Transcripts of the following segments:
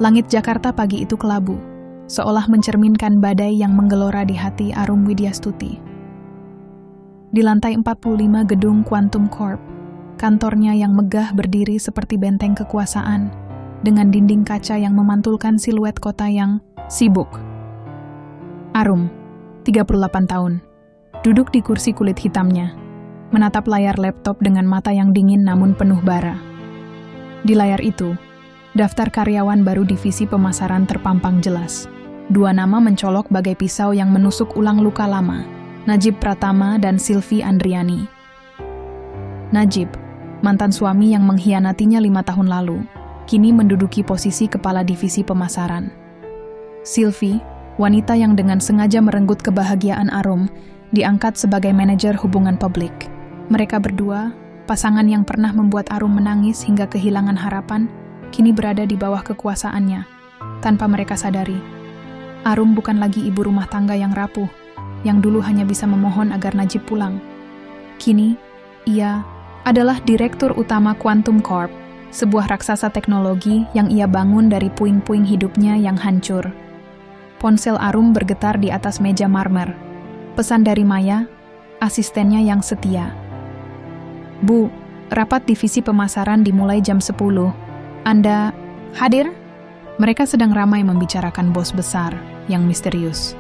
Langit Jakarta pagi itu kelabu, seolah mencerminkan badai yang menggelora di hati Arum Widyastuti. Di lantai 45 gedung Quantum Corp, kantornya yang megah berdiri seperti benteng kekuasaan, dengan dinding kaca yang memantulkan siluet kota yang sibuk. Arum, 38 tahun, duduk di kursi kulit hitamnya, menatap layar laptop dengan mata yang dingin namun penuh bara. Di layar itu, daftar karyawan baru divisi pemasaran terpampang jelas. 2 nama mencolok bagai pisau yang menusuk ulang luka lama, Najib Pratama dan Sylvie Andriani. Najib, mantan suami yang mengkhianatinya 5 tahun lalu, kini menduduki posisi kepala divisi pemasaran. Sylvie, wanita yang dengan sengaja merenggut kebahagiaan Arum, diangkat sebagai manajer hubungan publik. Mereka berdua, pasangan yang pernah membuat Arum menangis hingga kehilangan harapan, kini berada di bawah kekuasaannya. Tanpa mereka sadari, Arum bukan lagi ibu rumah tangga yang rapuh, yang dulu hanya bisa memohon agar Najib pulang. Kini, ia adalah direktur utama Quantum Corp, sebuah raksasa teknologi yang ia bangun dari puing-puing hidupnya yang hancur. Ponsel Arum bergetar di atas meja marmer. Pesan dari Maya, asistennya yang setia. "Bu, rapat divisi pemasaran dimulai jam 10. Anda hadir?" Mereka sedang ramai membicarakan bos besar yang misterius.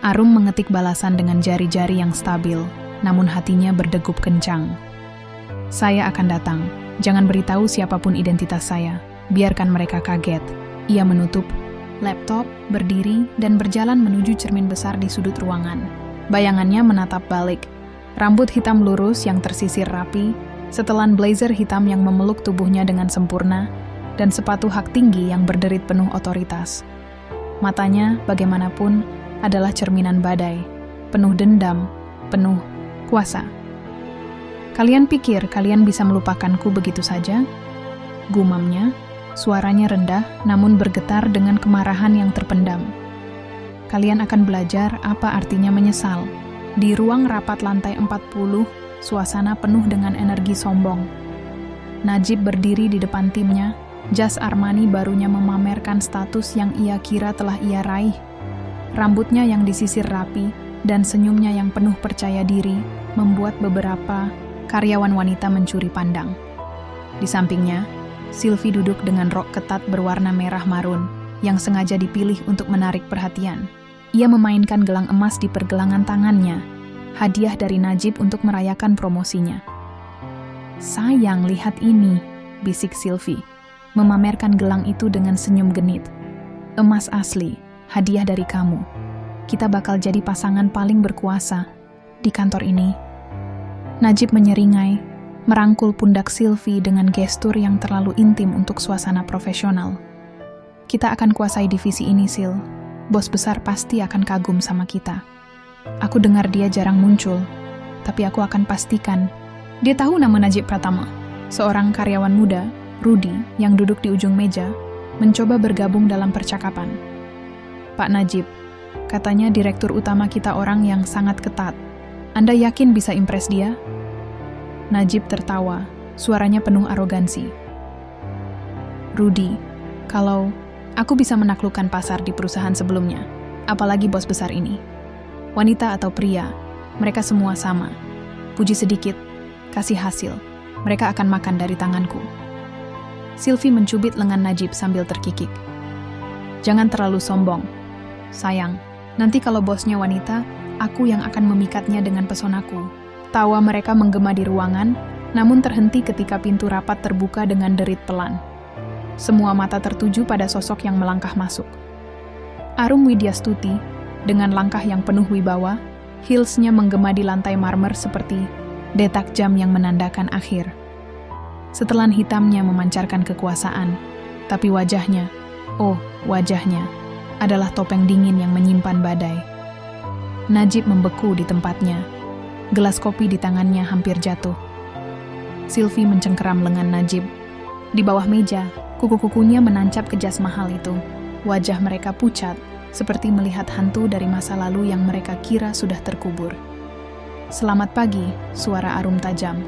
Arum mengetik balasan dengan jari-jari yang stabil, namun hatinya berdegup kencang. "Saya akan datang. Jangan beritahu siapapun identitas saya. Biarkan mereka kaget." Ia menutup laptop, berdiri, dan berjalan menuju cermin besar di sudut ruangan. Bayangannya menatap balik. Rambut hitam lurus yang tersisir rapi, setelan blazer hitam yang memeluk tubuhnya dengan sempurna, dan sepatu hak tinggi yang berderit penuh otoritas. Matanya, bagaimanapun, adalah cerminan badai, penuh dendam, penuh kuasa. "Kalian pikir kalian bisa melupakanku begitu saja?" Gumamnya, suaranya rendah namun bergetar dengan kemarahan yang terpendam. "Kalian akan belajar apa artinya menyesal." Di ruang rapat lantai 40, suasana penuh dengan energi sombong. Najib berdiri di depan timnya, jas Armani barunya memamerkan status yang ia kira telah ia raih. Rambutnya yang disisir rapi dan senyumnya yang penuh percaya diri membuat beberapa karyawan wanita mencuri pandang. Di sampingnya, Sylvie duduk dengan rok ketat berwarna merah marun yang sengaja dipilih untuk menarik perhatian. Ia memainkan gelang emas di pergelangan tangannya, hadiah dari Najib untuk merayakan promosinya. "Sayang, lihat ini," bisik Sylvie, memamerkan gelang itu dengan senyum genit. "Emas asli, hadiah dari kamu. Kita bakal jadi pasangan paling berkuasa di kantor ini." Najib menyeringai, merangkul pundak Sylvie dengan gestur yang terlalu intim untuk suasana profesional. "Kita akan kuasai divisi ini, Sil. Bos besar pasti akan kagum sama kita. Aku dengar dia jarang muncul, tapi aku akan pastikan." Dia tahu nama Najib Pratama, seorang karyawan muda, Rudy, yang duduk di ujung meja, mencoba bergabung dalam percakapan. "Pak Najib, katanya direktur utama kita orang yang sangat ketat. Anda yakin bisa impress dia?" Najib tertawa, suaranya penuh arogansi. "Rudy, kalau aku bisa menaklukkan pasar di perusahaan sebelumnya, apalagi bos besar ini. Wanita atau pria, mereka semua sama. Puji sedikit, kasih hasil. Mereka akan makan dari tanganku." Sylvie mencubit lengan Najib sambil terkikik. "Jangan terlalu sombong. Sayang, nanti kalau bosnya wanita, aku yang akan memikatnya dengan pesonaku." Tawa mereka menggema di ruangan, namun terhenti ketika pintu rapat terbuka dengan derit pelan. Semua mata tertuju pada sosok yang melangkah masuk. Arum Widyastuti, dengan langkah yang penuh wibawa, heelsnya menggema di lantai marmer seperti detak jam yang menandakan akhir. Setelan hitamnya memancarkan kekuasaan, tapi wajahnya, oh wajahnya, adalah topeng dingin yang menyimpan badai. Najib membeku di tempatnya. Gelas kopi di tangannya hampir jatuh. Sylvie mencengkeram lengan Najib. Di bawah meja, kuku-kukunya menancap ke jas mahal itu. Wajah mereka pucat, seperti melihat hantu dari masa lalu yang mereka kira sudah terkubur. "Selamat pagi," suara Arum tajam,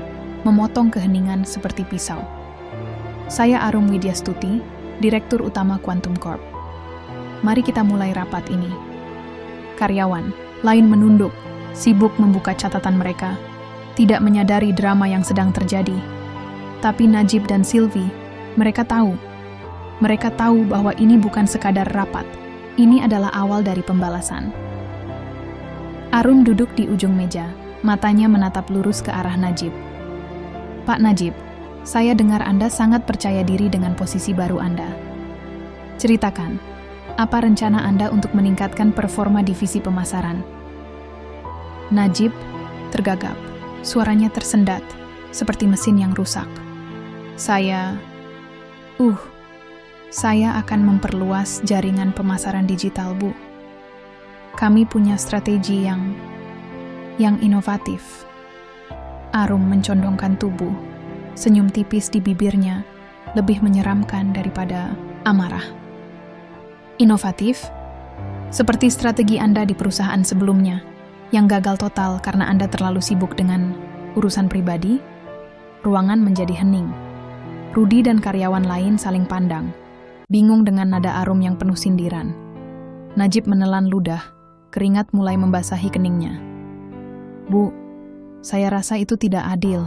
memotong keheningan seperti pisau. "Saya Arum Widyastuti, Direktur Utama Quantum Corp. Mari kita mulai rapat ini. Karyawan lain menunduk, sibuk membuka catatan mereka, tidak menyadari drama yang sedang terjadi. Tapi Najib dan Sylvie, mereka tahu bahwa ini bukan sekadar rapat, ini adalah awal dari pembalasan. Arum duduk di ujung meja, matanya menatap lurus ke arah Najib. Pak Najib, saya dengar Anda sangat percaya diri dengan posisi baru Anda. Ceritakan, apa rencana Anda untuk meningkatkan performa divisi pemasaran? Najib tergagap, suaranya tersendat, seperti mesin yang rusak. Saya akan memperluas jaringan pemasaran digital, Bu. Kami punya strategi yang inovatif. Arum mencondongkan tubuh, senyum tipis di bibirnya lebih menyeramkan daripada amarah. Inovatif? Seperti strategi Anda di perusahaan sebelumnya, yang gagal total karena Anda terlalu sibuk dengan urusan pribadi? Ruangan menjadi hening. Rudi dan karyawan lain saling pandang, bingung dengan nada Arum yang penuh sindiran. Najib menelan ludah, keringat mulai membasahi keningnya. Bu, saya rasa itu tidak adil.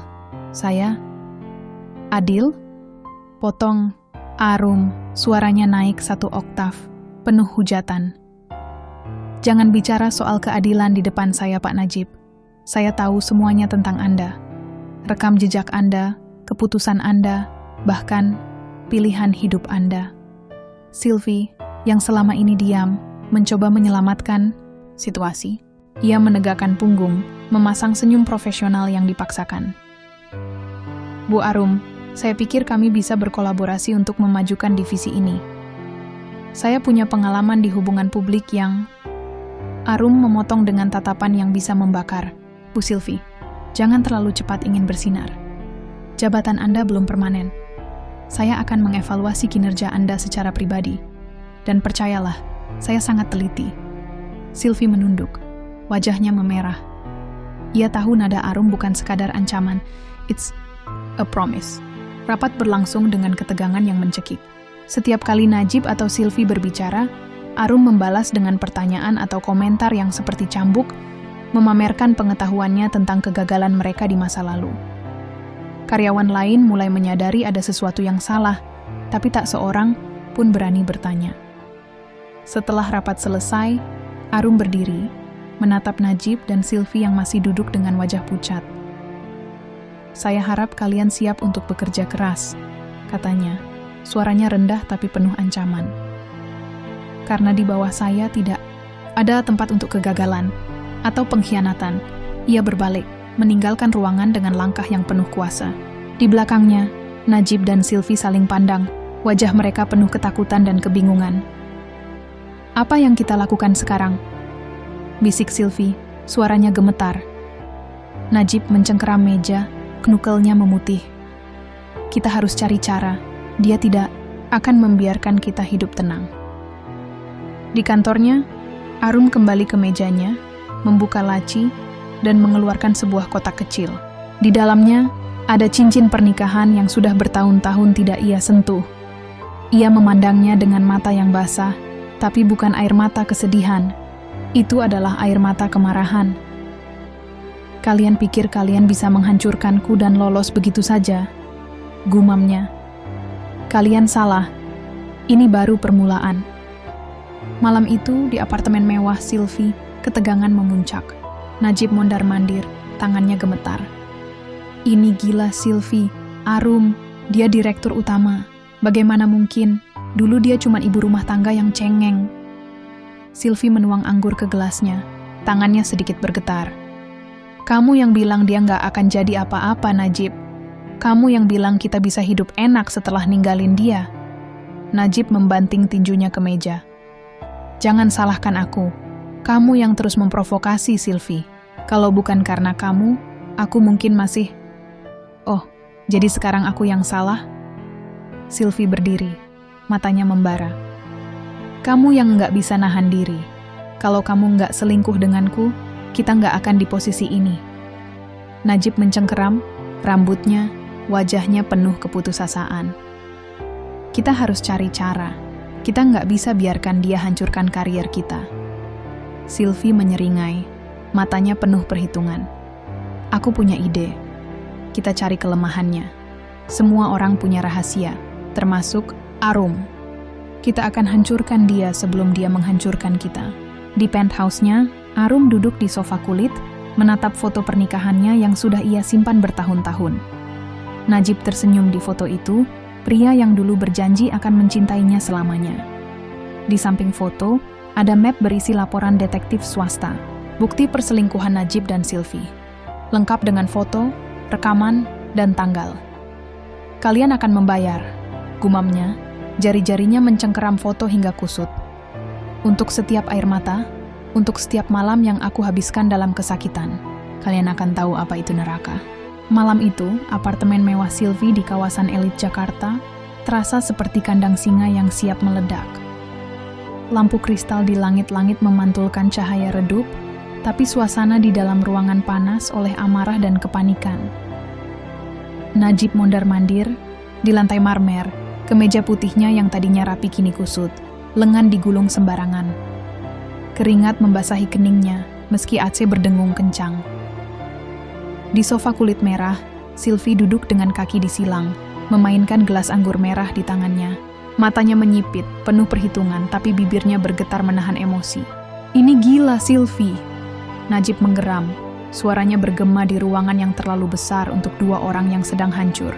Adil? Potong Arum, suaranya naik 1 oktav, penuh hujatan. Jangan bicara soal keadilan di depan saya, Pak Najib. Saya tahu semuanya tentang Anda. Rekam jejak Anda, keputusan Anda, bahkan pilihan hidup Anda. Sylvie, yang selama ini diam, mencoba menyelamatkan situasi. Ia menegakkan punggung, memasang senyum profesional yang dipaksakan. Bu Arum, saya pikir kami bisa berkolaborasi untuk memajukan divisi ini. Saya punya pengalaman di hubungan publik yang... Arum memotong dengan tatapan yang bisa membakar. Bu Sylvie, jangan terlalu cepat ingin bersinar. Jabatan Anda belum permanen. Saya akan mengevaluasi kinerja Anda secara pribadi. Dan percayalah, saya sangat teliti. Sylvie menunduk, wajahnya memerah. Ia tahu nada Arum bukan sekadar ancaman. It's a promise. Rapat berlangsung dengan ketegangan yang mencekik. Setiap kali Najib atau Sylvie berbicara, Arum membalas dengan pertanyaan atau komentar yang seperti cambuk, memamerkan pengetahuannya tentang kegagalan mereka di masa lalu. Karyawan lain mulai menyadari ada sesuatu yang salah, tapi tak seorang pun berani bertanya. Setelah rapat selesai, Arum berdiri, menatap Najib dan Sylvie yang masih duduk dengan wajah pucat. Saya harap kalian siap untuk bekerja keras, katanya. Suaranya rendah tapi penuh ancaman. Karena di bawah saya tidak ada tempat untuk kegagalan atau pengkhianatan. Ia berbalik, meninggalkan ruangan dengan langkah yang penuh kuasa. Di belakangnya, Najib dan Sylvie saling pandang, wajah mereka penuh ketakutan dan kebingungan. Apa yang kita lakukan sekarang? Bisik Sylvie, suaranya gemetar. Najib mencengkeram meja, knukelnya memutih. Kita harus cari cara. Dia tidak akan membiarkan kita hidup tenang. Di kantornya, Arum kembali ke mejanya, membuka laci, dan mengeluarkan sebuah kotak kecil. Di dalamnya, ada cincin pernikahan yang sudah bertahun-tahun tidak ia sentuh. Ia memandangnya dengan mata yang basah, tapi bukan air mata kesedihan. Itu adalah air mata kemarahan. Kalian pikir kalian bisa menghancurkanku dan lolos begitu saja? Gumamnya. Kalian salah. Ini baru permulaan. Malam itu, di apartemen mewah Sylvie, ketegangan memuncak. Najib mondar-mandir, tangannya gemetar. Ini gila Sylvie, Arum, dia direktur utama. Bagaimana mungkin? Dulu dia cuma ibu rumah tangga yang cengeng. Sylvie menuang anggur ke gelasnya, tangannya sedikit bergetar. Kamu yang bilang dia nggak akan jadi apa-apa, Najib. Kamu yang bilang kita bisa hidup enak setelah ninggalin dia. Najib membanting tinjunya ke meja. Jangan salahkan aku. Kamu yang terus memprovokasi, Sylvie. Kalau bukan karena kamu, aku mungkin masih... Oh, jadi sekarang aku yang salah? Sylvie berdiri, matanya membara. Kamu yang nggak bisa nahan diri. Kalau kamu nggak selingkuh denganku, kita nggak akan di posisi ini. Najib mencengkeram, rambutnya, wajahnya penuh keputusasaan. Kita harus cari cara. Kita nggak bisa biarkan dia hancurkan karier kita. Sylvie menyeringai, matanya penuh perhitungan. Aku punya ide. Kita cari kelemahannya. Semua orang punya rahasia, termasuk Arum. Kita akan hancurkan dia sebelum dia menghancurkan kita. Di penthouse-nya, Arum duduk di sofa kulit, menatap foto pernikahannya yang sudah ia simpan bertahun-tahun. Najib tersenyum di foto itu, pria yang dulu berjanji akan mencintainya selamanya. Di samping foto, ada map berisi laporan detektif swasta, bukti perselingkuhan Najib dan Sylvie. Lengkap dengan foto, rekaman, dan tanggal. Kalian akan membayar, gumamnya, jari-jarinya mencengkeram foto hingga kusut. Untuk setiap air mata, untuk setiap malam yang aku habiskan dalam kesakitan, kalian akan tahu apa itu neraka. Malam itu, apartemen mewah Sylvie di kawasan elit Jakarta terasa seperti kandang singa yang siap meledak. Lampu kristal di langit-langit memantulkan cahaya redup, tapi suasana di dalam ruangan panas oleh amarah dan kepanikan. Najib mondar-mandir, di lantai marmer, kemeja putihnya yang tadinya rapi kini kusut, lengan digulung sembarangan. Keringat membasahi keningnya, meski AC berdengung kencang. Di sofa kulit merah, Sylvie duduk dengan kaki disilang, memainkan gelas anggur merah di tangannya. Matanya menyipit, penuh perhitungan, tapi bibirnya bergetar menahan emosi. Ini gila, Sylvie. Najib menggeram, suaranya bergema di ruangan yang terlalu besar untuk dua orang yang sedang hancur.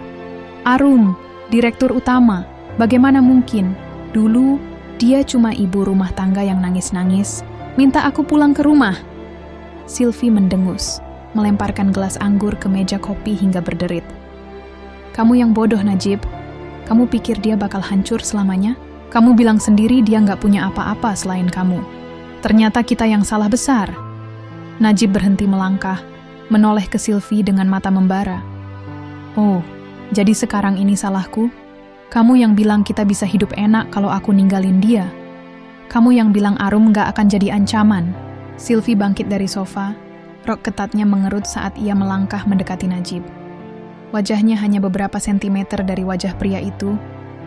Arum, direktur utama, bagaimana mungkin? Dulu, dia cuma ibu rumah tangga yang nangis-nangis, minta aku pulang ke rumah. Sylvie mendengus, melemparkan gelas anggur ke meja kopi hingga berderit. Kamu yang bodoh, Najib. Kamu pikir dia bakal hancur selamanya? Kamu bilang sendiri dia nggak punya apa-apa selain kamu. Ternyata kita yang salah besar. Najib berhenti melangkah, menoleh ke Sylvie dengan mata membara. Oh, jadi sekarang ini salahku? Kamu yang bilang kita bisa hidup enak kalau aku ninggalin dia. Kamu yang bilang Arum nggak akan jadi ancaman. Sylvie bangkit dari sofa, rok ketatnya mengerut saat ia melangkah mendekati Najib. Wajahnya hanya beberapa sentimeter dari wajah pria itu,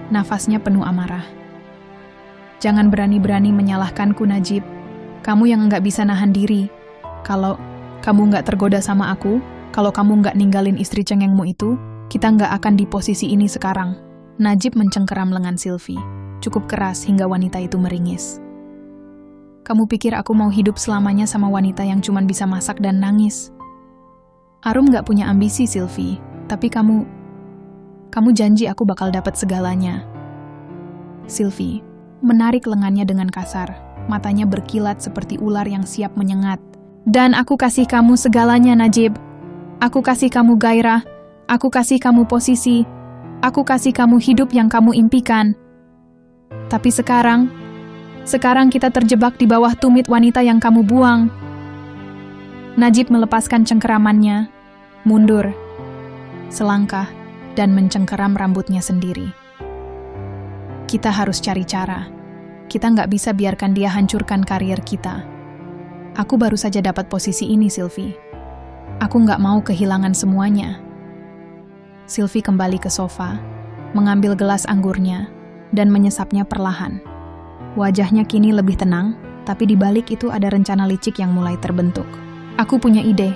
nafasnya penuh amarah. Jangan berani-berani menyalahkanku, Najib. Kamu yang nggak bisa nahan diri. Kalau kamu nggak tergoda sama aku, kalau kamu nggak ninggalin istri cengengmu itu, kita nggak akan di posisi ini sekarang. Najib mencengkeram lengan Sylvie, cukup keras hingga wanita itu meringis. Kamu pikir aku mau hidup selamanya sama wanita yang cuma bisa masak dan nangis? Arum nggak punya ambisi, Sylvie. Tapi kamu janji aku bakal dapat segalanya. Sylvie menarik lengannya dengan kasar, matanya berkilat seperti ular yang siap menyengat. Dan aku kasih kamu segalanya, Najib. Aku kasih kamu gairah, aku kasih kamu posisi, aku kasih kamu hidup yang kamu impikan. Tapi sekarang kita terjebak di bawah tumit wanita yang kamu buang. Najib melepaskan cengkeramannya, mundur, selangkah, dan mencengkeram rambutnya sendiri. Kita harus cari cara. Kita nggak bisa biarkan dia hancurkan karier kita. Aku baru saja dapat posisi ini, Sylvie. Aku nggak mau kehilangan semuanya. Sylvie kembali ke sofa, mengambil gelas anggurnya, dan menyesapnya perlahan. Wajahnya kini lebih tenang, tapi di balik itu ada rencana licik yang mulai terbentuk. Aku punya ide,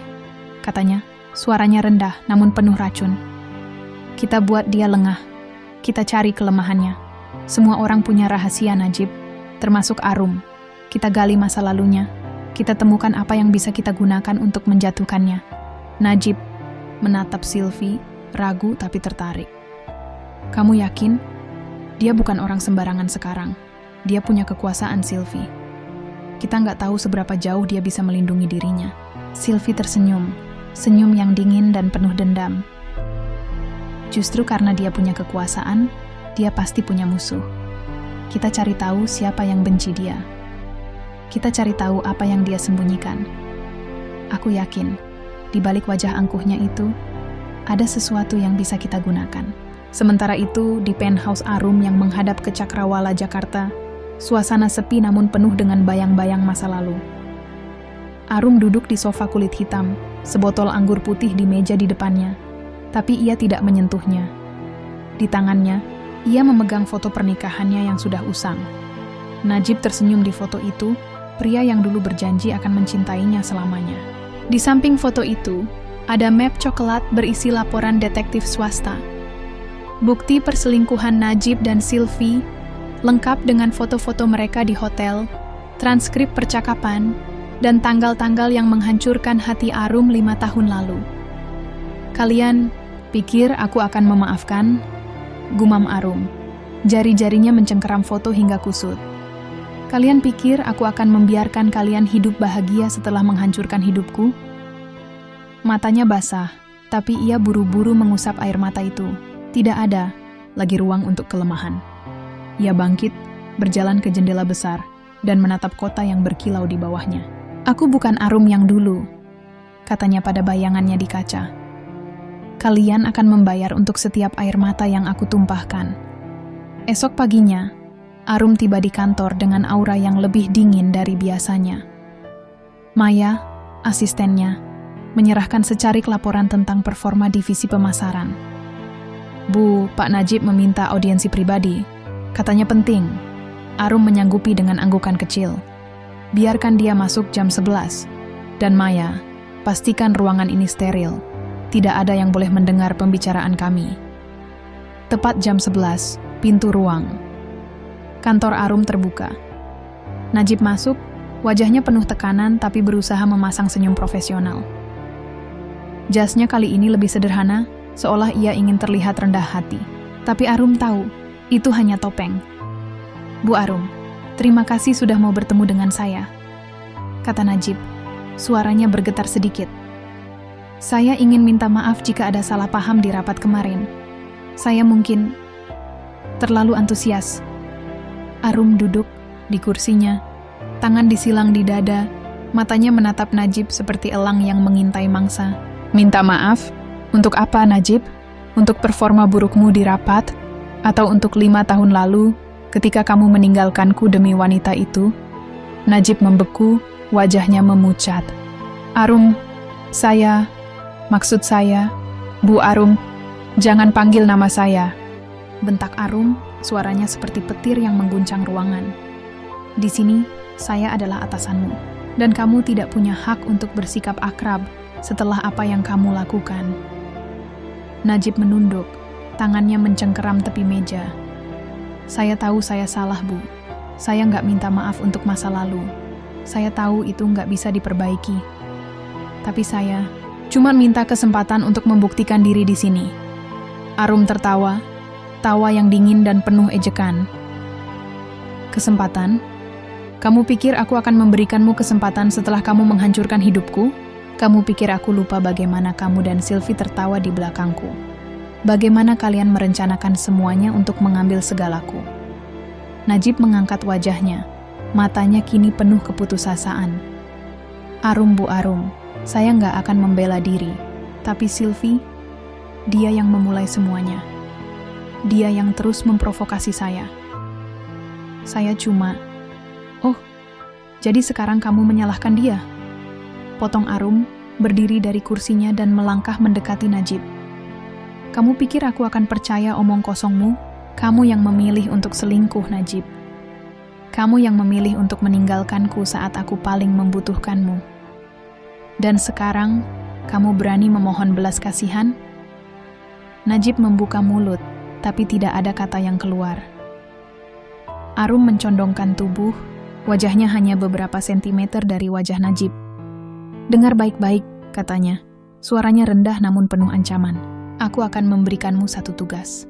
katanya. Suaranya rendah, namun penuh racun. Kita buat dia lengah. Kita cari kelemahannya. Semua orang punya rahasia, Najib, termasuk Arum. Kita gali masa lalunya. Kita temukan apa yang bisa kita gunakan untuk menjatuhkannya. Najib menatap Sylvie, ragu tapi tertarik. Kamu yakin? Dia bukan orang sembarangan sekarang. Dia punya kekuasaan, Sylvie. Kita nggak tahu seberapa jauh dia bisa melindungi dirinya. Sylvie tersenyum. Senyum yang dingin dan penuh dendam. Justru karena dia punya kekuasaan, dia pasti punya musuh. Kita cari tahu siapa yang benci dia. Kita cari tahu apa yang dia sembunyikan. Aku yakin, di balik wajah angkuhnya itu, ada sesuatu yang bisa kita gunakan. Sementara itu, di penthouse Arum yang menghadap ke Cakrawala, Jakarta, suasana sepi namun penuh dengan bayang-bayang masa lalu. Arum duduk di sofa kulit hitam, sebotol anggur putih di meja di depannya, tapi ia tidak menyentuhnya. Di tangannya, Ia memegang foto pernikahannya yang sudah usang. Najib tersenyum di foto itu, pria yang dulu berjanji akan mencintainya selamanya. Di samping foto itu, ada map coklat berisi laporan detektif swasta. Bukti perselingkuhan Najib dan Sylvie, lengkap dengan foto-foto mereka di hotel, transkrip percakapan, dan tanggal-tanggal yang menghancurkan hati Arum 5 tahun lalu. Kalian pikir aku akan memaafkan? Gumam Arum. Jari-jarinya mencengkeram foto hingga kusut. Kalian pikir aku akan membiarkan kalian hidup bahagia setelah menghancurkan hidupku? Matanya basah, tapi ia buru-buru mengusap air mata itu. Tidak ada lagi ruang untuk kelemahan. Ia bangkit, berjalan ke jendela besar, dan menatap kota yang berkilau di bawahnya. Aku bukan Arum yang dulu, katanya pada bayangannya di kaca. Kalian akan membayar untuk setiap air mata yang aku tumpahkan. Esok paginya, Arum tiba di kantor dengan aura yang lebih dingin dari biasanya. Maya, asistennya, menyerahkan secarik laporan tentang performa divisi pemasaran. Bu, Pak Najib meminta audiensi pribadi. Katanya penting. Arum menyanggupi dengan anggukan kecil. Biarkan dia masuk jam 11. Dan Maya, pastikan ruangan ini steril. Tidak ada yang boleh mendengar pembicaraan kami. Tepat jam 11, pintu ruang. Kantor Arum terbuka. Najib masuk, wajahnya penuh tekanan tapi berusaha memasang senyum profesional. Jasnya kali ini lebih sederhana, seolah ia ingin terlihat rendah hati. Tapi Arum tahu, itu hanya topeng. Bu Arum, terima kasih sudah mau bertemu dengan saya, kata Najib. Suaranya bergetar sedikit. Saya ingin minta maaf jika ada salah paham di rapat kemarin. Saya mungkin terlalu antusias. Arum duduk di kursinya, tangan disilang di dada, matanya menatap Najib seperti elang yang mengintai mangsa. Minta maaf? Untuk apa, Najib? Untuk performa burukmu di rapat? Atau untuk 5 tahun lalu, ketika kamu meninggalkanku demi wanita itu? Najib membeku, wajahnya memucat. Arum, maksud saya, Bu Arum, jangan panggil nama saya. Bentak Arum, suaranya seperti petir yang mengguncang ruangan. Di sini, saya adalah atasanmu, dan kamu tidak punya hak untuk bersikap akrab setelah apa yang kamu lakukan. Najib menunduk, tangannya mencengkeram tepi meja. Saya tahu saya salah, Bu. Saya nggak minta maaf untuk masa lalu. Saya tahu itu nggak bisa diperbaiki. Tapi saya cuma minta kesempatan untuk membuktikan diri di sini. Arum tertawa, tawa yang dingin dan penuh ejekan. Kesempatan? Kamu pikir aku akan memberikanmu kesempatan setelah kamu menghancurkan hidupku? Kamu pikir aku lupa bagaimana kamu dan Sylvie tertawa di belakangku? Bagaimana kalian merencanakan semuanya untuk mengambil segalaku? Najib mengangkat wajahnya, matanya kini penuh keputusasaan. Arum, Bu Arum, saya nggak akan membela diri. Tapi Sylvie, dia yang memulai semuanya. Dia yang terus memprovokasi saya. Saya cuma... Oh, jadi sekarang kamu menyalahkan dia? Potong Arum, berdiri dari kursinya dan melangkah mendekati Najib. Kamu pikir aku akan percaya omong kosongmu? Kamu yang memilih untuk selingkuh, Najib. Kamu yang memilih untuk meninggalkanku saat aku paling membutuhkanmu. Dan sekarang, kamu berani memohon belas kasihan? Najib membuka mulut, tapi tidak ada kata yang keluar. Arum mencondongkan tubuh, wajahnya hanya beberapa sentimeter dari wajah Najib. Dengar baik-baik, katanya. Suaranya rendah namun penuh ancaman. Aku akan memberikanmu satu tugas.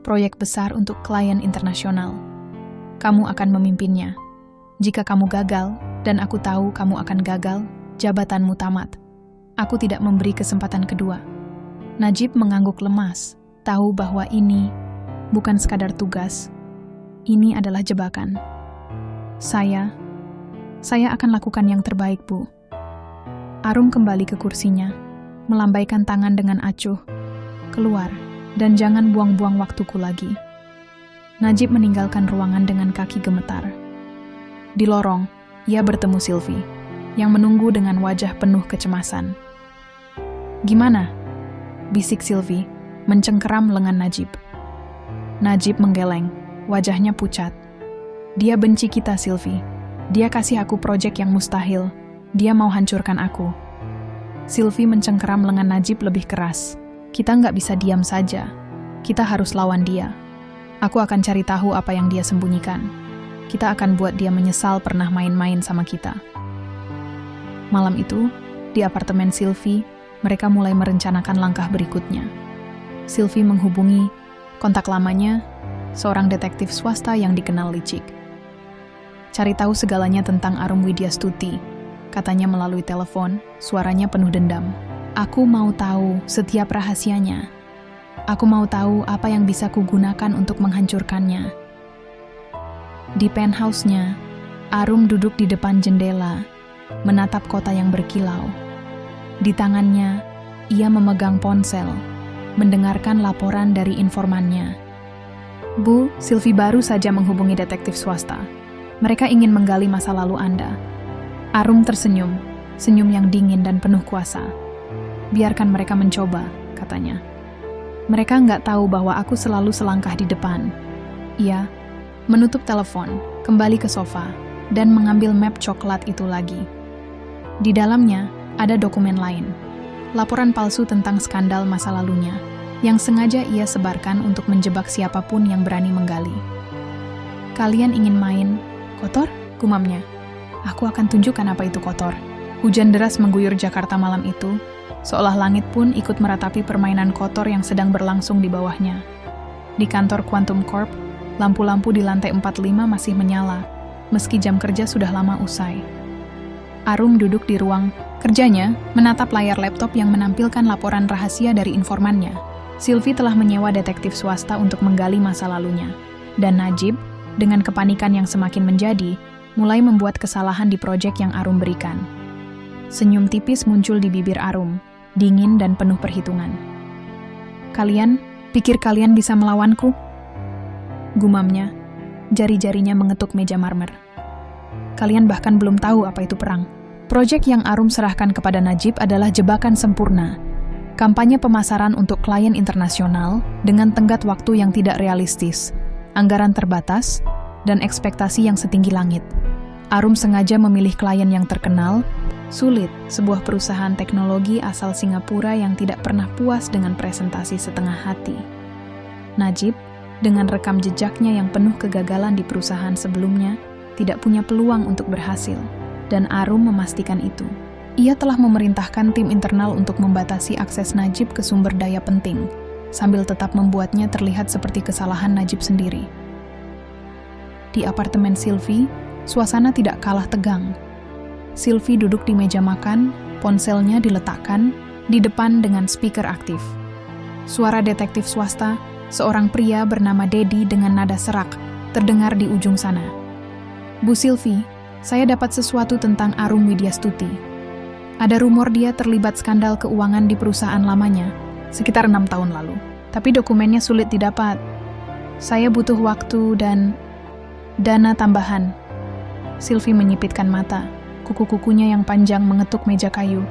Proyek besar untuk klien internasional. Kamu akan memimpinnya. Jika kamu gagal, dan aku tahu kamu akan gagal, jabatanmu tamat. Aku tidak memberi kesempatan kedua. Najib mengangguk lemas, tahu bahwa ini bukan sekadar tugas. Ini adalah jebakan. Saya akan lakukan yang terbaik, Bu. Arum kembali ke kursinya, melambaikan tangan dengan acuh. Keluar, dan jangan buang-buang waktuku lagi. Najib meninggalkan ruangan dengan kaki gemetar. Di lorong, ia bertemu Sylvie, yang menunggu dengan wajah penuh kecemasan. Gimana? Bisik Sylvie, mencengkeram lengan Najib. Najib menggeleng, wajahnya pucat. Dia benci kita, Sylvie. Dia kasih aku proyek yang mustahil. Dia mau hancurkan aku. Sylvie mencengkeram lengan Najib lebih keras. Kita nggak bisa diam saja. Kita harus lawan dia. Aku akan cari tahu apa yang dia sembunyikan. Kita akan buat dia menyesal pernah main-main sama kita. Malam itu, di apartemen Sylvie, mereka mulai merencanakan langkah berikutnya. Sylvie menghubungi kontak lamanya, seorang detektif swasta yang dikenal licik. Cari tahu segalanya tentang Arum Widyastuti, katanya melalui telepon, suaranya penuh dendam. Aku mau tahu setiap rahasianya. Aku mau tahu apa yang bisa kugunakan untuk menghancurkannya. Di penthouse-nya, Arum duduk di depan jendela, menatap kota yang berkilau. Di tangannya, ia memegang ponsel, mendengarkan laporan dari informannya. Bu, Sylvie baru saja menghubungi detektif swasta. Mereka ingin menggali masa lalu Anda. Arum tersenyum, senyum yang dingin dan penuh kuasa. Biarkan mereka mencoba, katanya. Mereka nggak tahu bahwa aku selalu selangkah di depan. Ia menutup telepon, kembali ke sofa, dan mengambil map coklat itu lagi. Di dalamnya, ada dokumen lain. Laporan palsu tentang skandal masa lalunya, yang sengaja ia sebarkan untuk menjebak siapapun yang berani menggali. Kalian ingin main kotor? Gumamnya. Aku akan tunjukkan apa itu kotor. Hujan deras mengguyur Jakarta malam itu, seolah langit pun ikut meratapi permainan kotor yang sedang berlangsung di bawahnya. Di kantor Quantum Corp, lampu-lampu di lantai 45 masih menyala, meski jam kerja sudah lama usai. Arum duduk di ruang kerjanya, menatap layar laptop yang menampilkan laporan rahasia dari informannya. Sylvie telah menyewa detektif swasta untuk menggali masa lalunya. Dan Najib, dengan kepanikan yang semakin menjadi, mulai membuat kesalahan di proyek yang Arum berikan. Senyum tipis muncul di bibir Arum, dingin dan penuh perhitungan. Kalian, pikir kalian bisa melawanku? Gumamnya, jari-jarinya mengetuk meja marmer. Kalian bahkan belum tahu apa itu perang. Proyek yang Arum serahkan kepada Najib adalah jebakan sempurna. Kampanye pemasaran untuk klien internasional dengan tenggat waktu yang tidak realistis, anggaran terbatas, dan ekspektasi yang setinggi langit. Arum sengaja memilih klien yang terkenal, Sulit, sebuah perusahaan teknologi asal Singapura yang tidak pernah puas dengan presentasi setengah hati. Najib, dengan rekam jejaknya yang penuh kegagalan di perusahaan sebelumnya, tidak punya peluang untuk berhasil. Dan Arum memastikan itu. Ia telah memerintahkan tim internal untuk membatasi akses Najib ke sumber daya penting, sambil tetap membuatnya terlihat seperti kesalahan Najib sendiri. Di apartemen Sylvie, suasana tidak kalah tegang. Sylvie duduk di meja makan, ponselnya diletakkan di depan dengan speaker aktif. Suara detektif swasta, seorang pria bernama Dedi dengan nada serak, terdengar di ujung sana. Bu Sylvie, saya dapat sesuatu tentang Arum Widyastuti. Ada rumor dia terlibat skandal keuangan di perusahaan lamanya, sekitar 6 tahun lalu. Tapi dokumennya sulit didapat. Saya butuh waktu dan dana tambahan. Sylvie menyipitkan mata, kuku-kukunya yang panjang mengetuk meja kayu.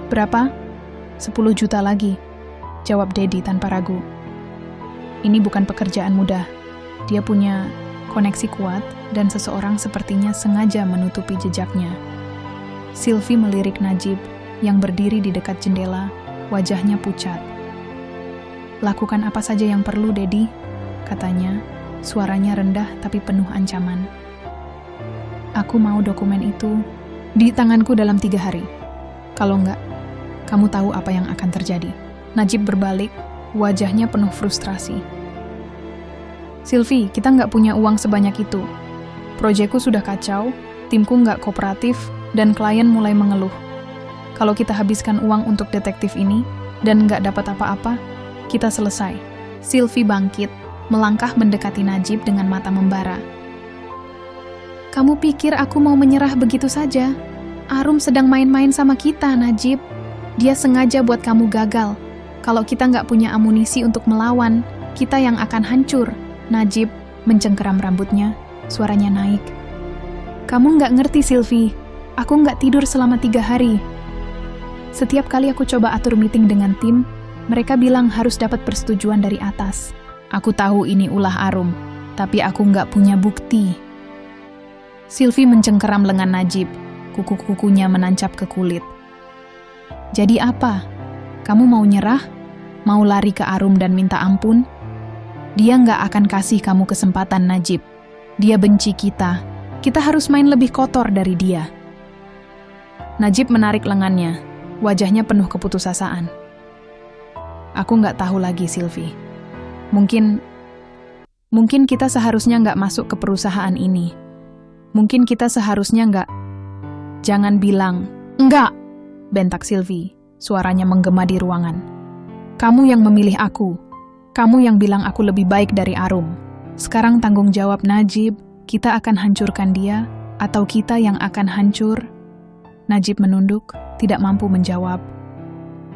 Berapa? 10 juta lagi, jawab Dedi tanpa ragu. Ini bukan pekerjaan mudah. Dia punya koneksi kuat dan seseorang sepertinya sengaja menutupi jejaknya. Sylvie melirik Najib yang berdiri di dekat jendela, wajahnya pucat. Lakukan apa saja yang perlu, Dedi, katanya, suaranya rendah tapi penuh ancaman. Aku mau dokumen itu di tanganku dalam 3 hari. Kalau enggak, kamu tahu apa yang akan terjadi. Najib berbalik, wajahnya penuh frustrasi. Sylvie, kita nggak punya uang sebanyak itu. Proyekku sudah kacau, timku nggak kooperatif, dan klien mulai mengeluh. Kalau kita habiskan uang untuk detektif ini, dan nggak dapat apa-apa, kita selesai. Sylvie bangkit, melangkah mendekati Najib dengan mata membara. Kamu pikir aku mau menyerah begitu saja? Arum sedang main-main sama kita, Najib. Dia sengaja buat kamu gagal. Kalau kita nggak punya amunisi untuk melawan, kita yang akan hancur. Najib mencengkeram rambutnya, suaranya naik. Kamu nggak ngerti, Sylvie. Aku nggak tidur selama 3 hari. Setiap kali aku coba atur meeting dengan tim, mereka bilang harus dapat persetujuan dari atas. Aku tahu ini ulah Arum, tapi aku nggak punya bukti. Sylvie mencengkeram lengan Najib, kuku-kukunya menancap ke kulit. Jadi apa? Kamu mau nyerah? Mau lari ke Arum dan minta ampun? Dia nggak akan kasih kamu kesempatan, Najib. Dia benci kita. Kita harus main lebih kotor dari dia. Najib menarik lengannya, wajahnya penuh keputusasaan. Aku nggak tahu lagi, Sylvie. Mungkin kita seharusnya nggak masuk ke perusahaan ini. Mungkin kita seharusnya nggak. Jangan bilang, enggak, bentak Sylvie, suaranya menggema di ruangan. Kamu yang memilih aku. Kamu yang bilang aku lebih baik dari Arum. Sekarang tanggung jawab Najib, kita akan hancurkan dia, atau kita yang akan hancur. Najib menunduk, tidak mampu menjawab.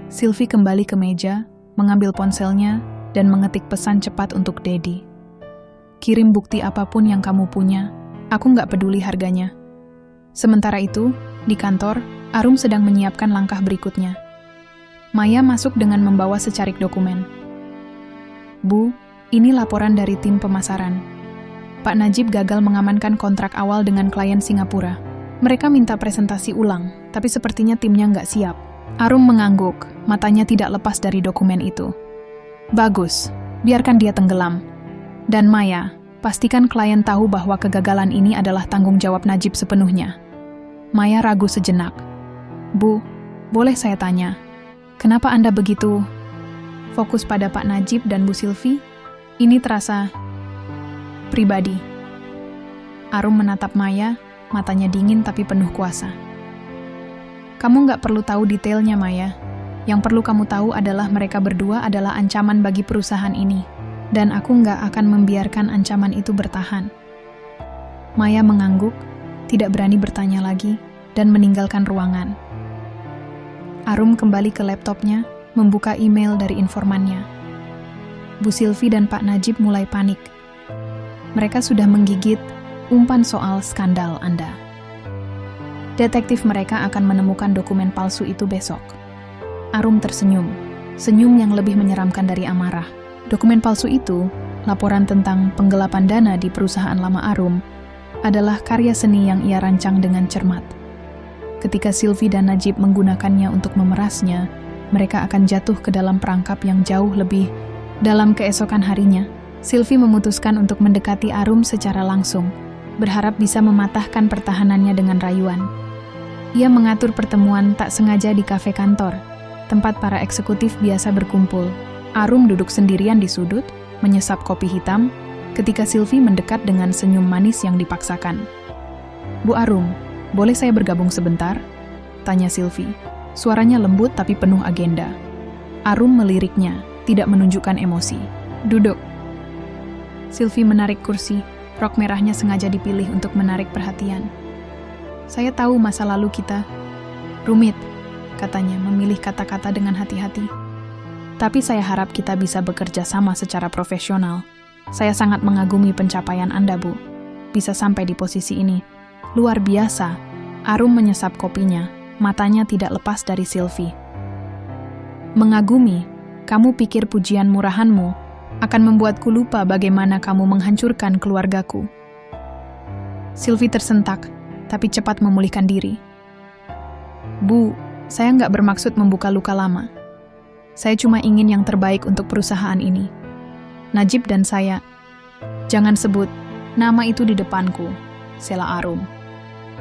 Sylvie kembali ke meja, mengambil ponselnya, dan mengetik pesan cepat untuk Dedi. Kirim bukti apapun yang kamu punya, aku nggak peduli harganya. Sementara itu, di kantor, Arum sedang menyiapkan langkah berikutnya. Maya masuk dengan membawa secarik dokumen. Bu, ini laporan dari tim pemasaran. Pak Najib gagal mengamankan kontrak awal dengan klien Singapura. Mereka minta presentasi ulang, tapi sepertinya timnya nggak siap. Arum mengangguk, matanya tidak lepas dari dokumen itu. Bagus, biarkan dia tenggelam. Dan Maya, pastikan klien tahu bahwa kegagalan ini adalah tanggung jawab Najib sepenuhnya. Maya ragu sejenak. Bu, boleh saya tanya, kenapa Anda begitu fokus pada Pak Najib dan Bu Sylvie? Ini terasa pribadi. Arum menatap Maya, matanya dingin tapi penuh kuasa. Kamu nggak perlu tahu detailnya, Maya. Yang perlu kamu tahu adalah mereka berdua adalah ancaman bagi perusahaan ini. Dan aku nggak akan membiarkan ancaman itu bertahan. Maya mengangguk, tidak berani bertanya lagi, dan meninggalkan ruangan. Arum kembali ke laptopnya, membuka email dari informannya. Bu Sylvie dan Pak Najib mulai panik. Mereka sudah menggigit umpan soal skandal Anda. Detektif mereka akan menemukan dokumen palsu itu besok. Arum tersenyum, senyum yang lebih menyeramkan dari amarah. Dokumen palsu itu, laporan tentang penggelapan dana di perusahaan lama Arum, adalah karya seni yang ia rancang dengan cermat. Ketika Sylvie dan Najib menggunakannya untuk memerasnya, mereka akan jatuh ke dalam perangkap yang jauh lebih dalam keesokan harinya. Sylvie memutuskan untuk mendekati Arum secara langsung, berharap bisa mematahkan pertahanannya dengan rayuan. Ia mengatur pertemuan tak sengaja di kafe kantor, tempat para eksekutif biasa berkumpul. Arum duduk sendirian di sudut, menyesap kopi hitam, ketika Sylvie mendekat dengan senyum manis yang dipaksakan. Bu Arum, boleh saya bergabung sebentar? Tanya Sylvie. Suaranya lembut tapi penuh agenda. Arum meliriknya, tidak menunjukkan emosi. Duduk. Sylvie menarik kursi, rok merahnya sengaja dipilih untuk menarik perhatian. Saya tahu masa lalu kita rumit, katanya, memilih kata-kata dengan hati-hati. Tapi saya harap kita bisa bekerja sama secara profesional. Saya sangat mengagumi pencapaian Anda, Bu. Bisa sampai di posisi ini. Luar biasa. Arum menyesap kopinya, matanya tidak lepas dari Sylvie. Mengagumi? Kamu pikir pujian murahanmu akan membuatku lupa bagaimana kamu menghancurkan keluargaku? Sylvie tersentak, tapi cepat memulihkan diri. Bu, saya nggak bermaksud membuka luka lama. Saya cuma ingin yang terbaik untuk perusahaan ini. Najib dan saya, jangan sebut nama itu di depanku, sela Arum.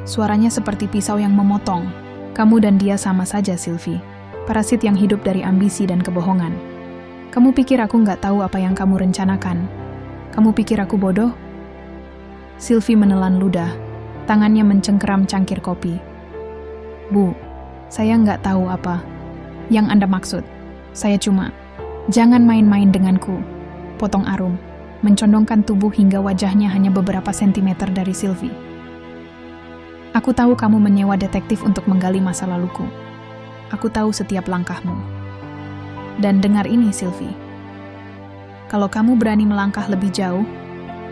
Suaranya seperti pisau yang memotong. Kamu dan dia sama saja, Sylvie. Parasit yang hidup dari ambisi dan kebohongan. Kamu pikir aku nggak tahu apa yang kamu rencanakan? Kamu pikir aku bodoh? Sylvie menelan ludah. Tangannya mencengkeram cangkir kopi. Bu, saya nggak tahu apa yang Anda maksud. Saya cuma, jangan main-main denganku, potong Arum, mencondongkan tubuh hingga wajahnya hanya beberapa sentimeter dari Sylvie. Aku tahu kamu menyewa detektif untuk menggali masa laluku. Aku tahu setiap langkahmu. Dan dengar ini, Sylvie. Kalau kamu berani melangkah lebih jauh,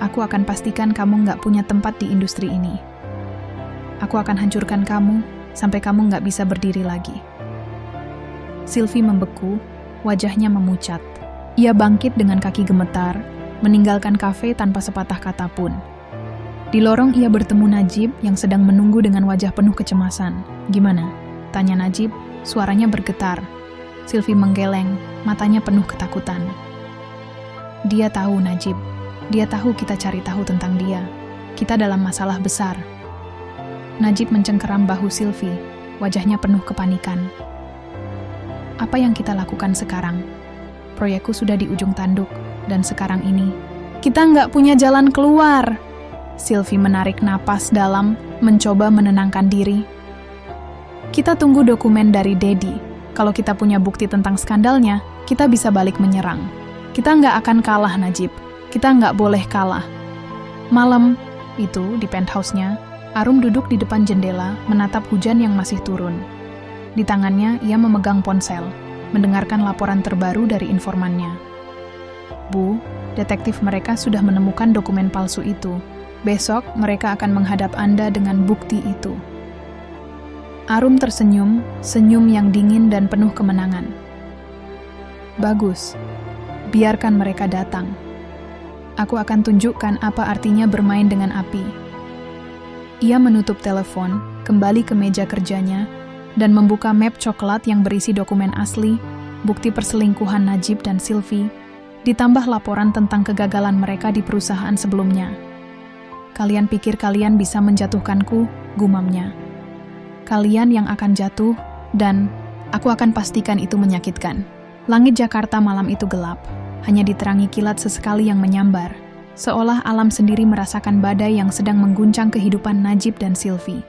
aku akan pastikan kamu nggak punya tempat di industri ini. Aku akan hancurkan kamu sampai kamu nggak bisa berdiri lagi. Sylvie membeku, wajahnya memucat. Ia bangkit dengan kaki gemetar, meninggalkan kafe tanpa sepatah kata pun. Di lorong ia bertemu Najib yang sedang menunggu dengan wajah penuh kecemasan. "Gimana?" tanya Najib, suaranya bergetar. Sylvie menggeleng, matanya penuh ketakutan. Dia tahu, Najib. Dia tahu kita cari tahu tentang dia. Kita dalam masalah besar. Najib mencengkeram bahu Sylvie, wajahnya penuh kepanikan. "Apa yang kita lakukan sekarang? Proyekku sudah di ujung tanduk, dan sekarang ini, kita nggak punya jalan keluar." Sylvie menarik napas dalam, mencoba menenangkan diri. "Kita tunggu dokumen dari Daddy. Kalau kita punya bukti tentang skandalnya, kita bisa balik menyerang. Kita nggak akan kalah, Najib. Kita nggak boleh kalah." Malam itu, di penthouse-nya, Arum duduk di depan jendela, menatap hujan yang masih turun. Di tangannya, ia memegang ponsel, mendengarkan laporan terbaru dari informannya. "Bu, detektif mereka sudah menemukan dokumen palsu itu. Besok, mereka akan menghadap Anda dengan bukti itu." Arum tersenyum, senyum yang dingin dan penuh kemenangan. "Bagus. Biarkan mereka datang. Aku akan tunjukkan apa artinya bermain dengan api." Ia menutup telepon, kembali ke meja kerjanya, dan membuka map coklat yang berisi dokumen asli, bukti perselingkuhan Najib dan Sylvie, ditambah laporan tentang kegagalan mereka di perusahaan sebelumnya. "Kalian pikir kalian bisa menjatuhkanku?" gumamnya. "Kalian yang akan jatuh, dan aku akan pastikan itu menyakitkan." Langit Jakarta malam itu gelap, hanya diterangi kilat sesekali yang menyambar, seolah alam sendiri merasakan badai yang sedang mengguncang kehidupan Najib dan Sylvie.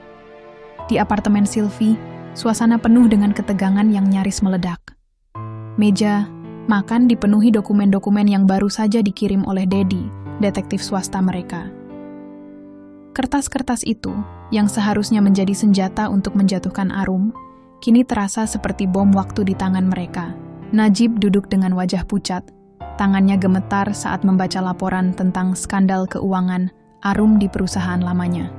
Di apartemen Sylvie, suasana penuh dengan ketegangan yang nyaris meledak. Meja makan dipenuhi dokumen-dokumen yang baru saja dikirim oleh Daddy, detektif swasta mereka. Kertas-kertas itu, yang seharusnya menjadi senjata untuk menjatuhkan Arum, kini terasa seperti bom waktu di tangan mereka. Najib duduk dengan wajah pucat, tangannya gemetar saat membaca laporan tentang skandal keuangan Arum di perusahaan lamanya.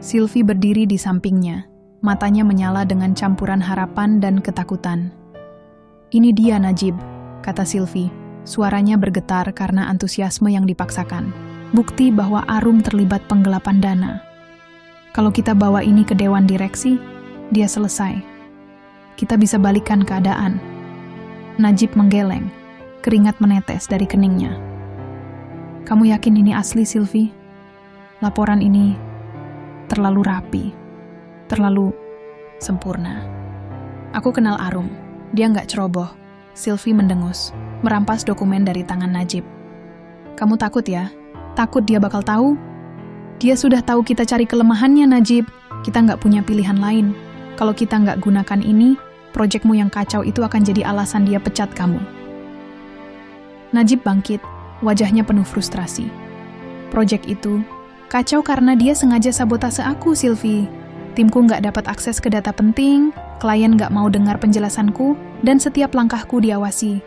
Sylvie berdiri di sampingnya, matanya menyala dengan campuran harapan dan ketakutan. "Ini dia, Najib," kata Sylvie, suaranya bergetar karena antusiasme yang dipaksakan. "Bukti bahwa Arum terlibat penggelapan dana. Kalau kita bawa ini ke dewan direksi, dia selesai. Kita bisa balikan keadaan." Najib menggeleng, keringat menetes dari keningnya. "Kamu yakin ini asli, Sylvie? Laporan ini terlalu rapi, terlalu sempurna." "Aku kenal Arum, dia nggak ceroboh." Sylvie mendengus, merampas dokumen dari tangan Najib. "Kamu takut ya? Takut dia bakal tahu? Dia sudah tahu kita cari kelemahannya, Najib. Kita nggak punya pilihan lain. Kalau kita nggak gunakan ini, proyekmu yang kacau itu akan jadi alasan dia pecat kamu." Najib bangkit, wajahnya penuh frustrasi. "Proyek itu kacau karena dia sengaja sabotase aku, Sylvie. Timku nggak dapat akses ke data penting, klien nggak mau dengar penjelasanku, dan setiap langkahku diawasi.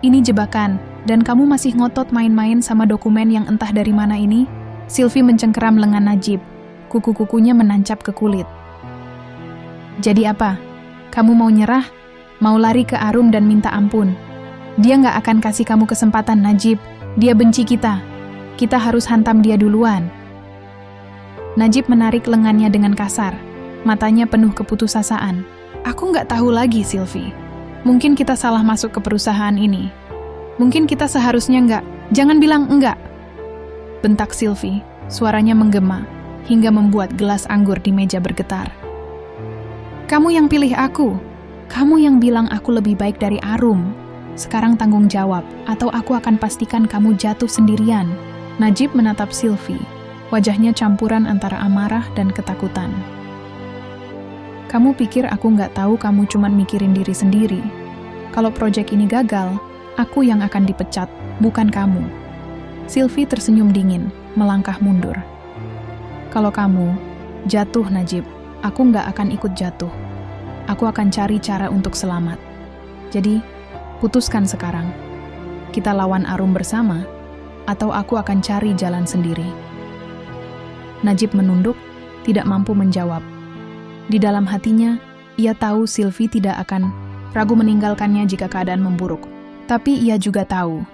Ini jebakan, dan kamu masih ngotot main-main sama dokumen yang entah dari mana ini?" Sylvie mencengkeram lengan Najib, kuku-kukunya menancap ke kulit. "Jadi apa? Kamu mau nyerah? Mau lari ke Arum dan minta ampun? Dia nggak akan kasih kamu kesempatan, Najib. Dia benci kita. Kita harus hantam dia duluan." Najib menarik lengannya dengan kasar, matanya penuh keputusasaan. "Aku nggak tahu lagi, Sylvie. Mungkin kita salah masuk ke perusahaan ini. Mungkin kita seharusnya nggak. Jangan bilang enggak." Bentak Sylvie, suaranya menggema, hingga membuat gelas anggur di meja bergetar. "Kamu yang pilih aku. Kamu yang bilang aku lebih baik dari Arum. Sekarang tanggung jawab, atau aku akan pastikan kamu jatuh sendirian." Najib menatap Sylvie, wajahnya campuran antara amarah dan ketakutan. "Kamu pikir aku nggak tahu kamu cuma mikirin diri sendiri? Kalau proyek ini gagal, aku yang akan dipecat, bukan kamu." Sylvie tersenyum dingin, melangkah mundur. "Kalau kamu jatuh, Najib, aku nggak akan ikut jatuh. Aku akan cari cara untuk selamat. Jadi, putuskan sekarang. Kita lawan Arum bersama, atau aku akan cari jalan sendiri." Najib menunduk, tidak mampu menjawab. Di dalam hatinya, ia tahu Sylvie tidak akan ragu meninggalkannya jika keadaan memburuk. Tapi ia juga tahu,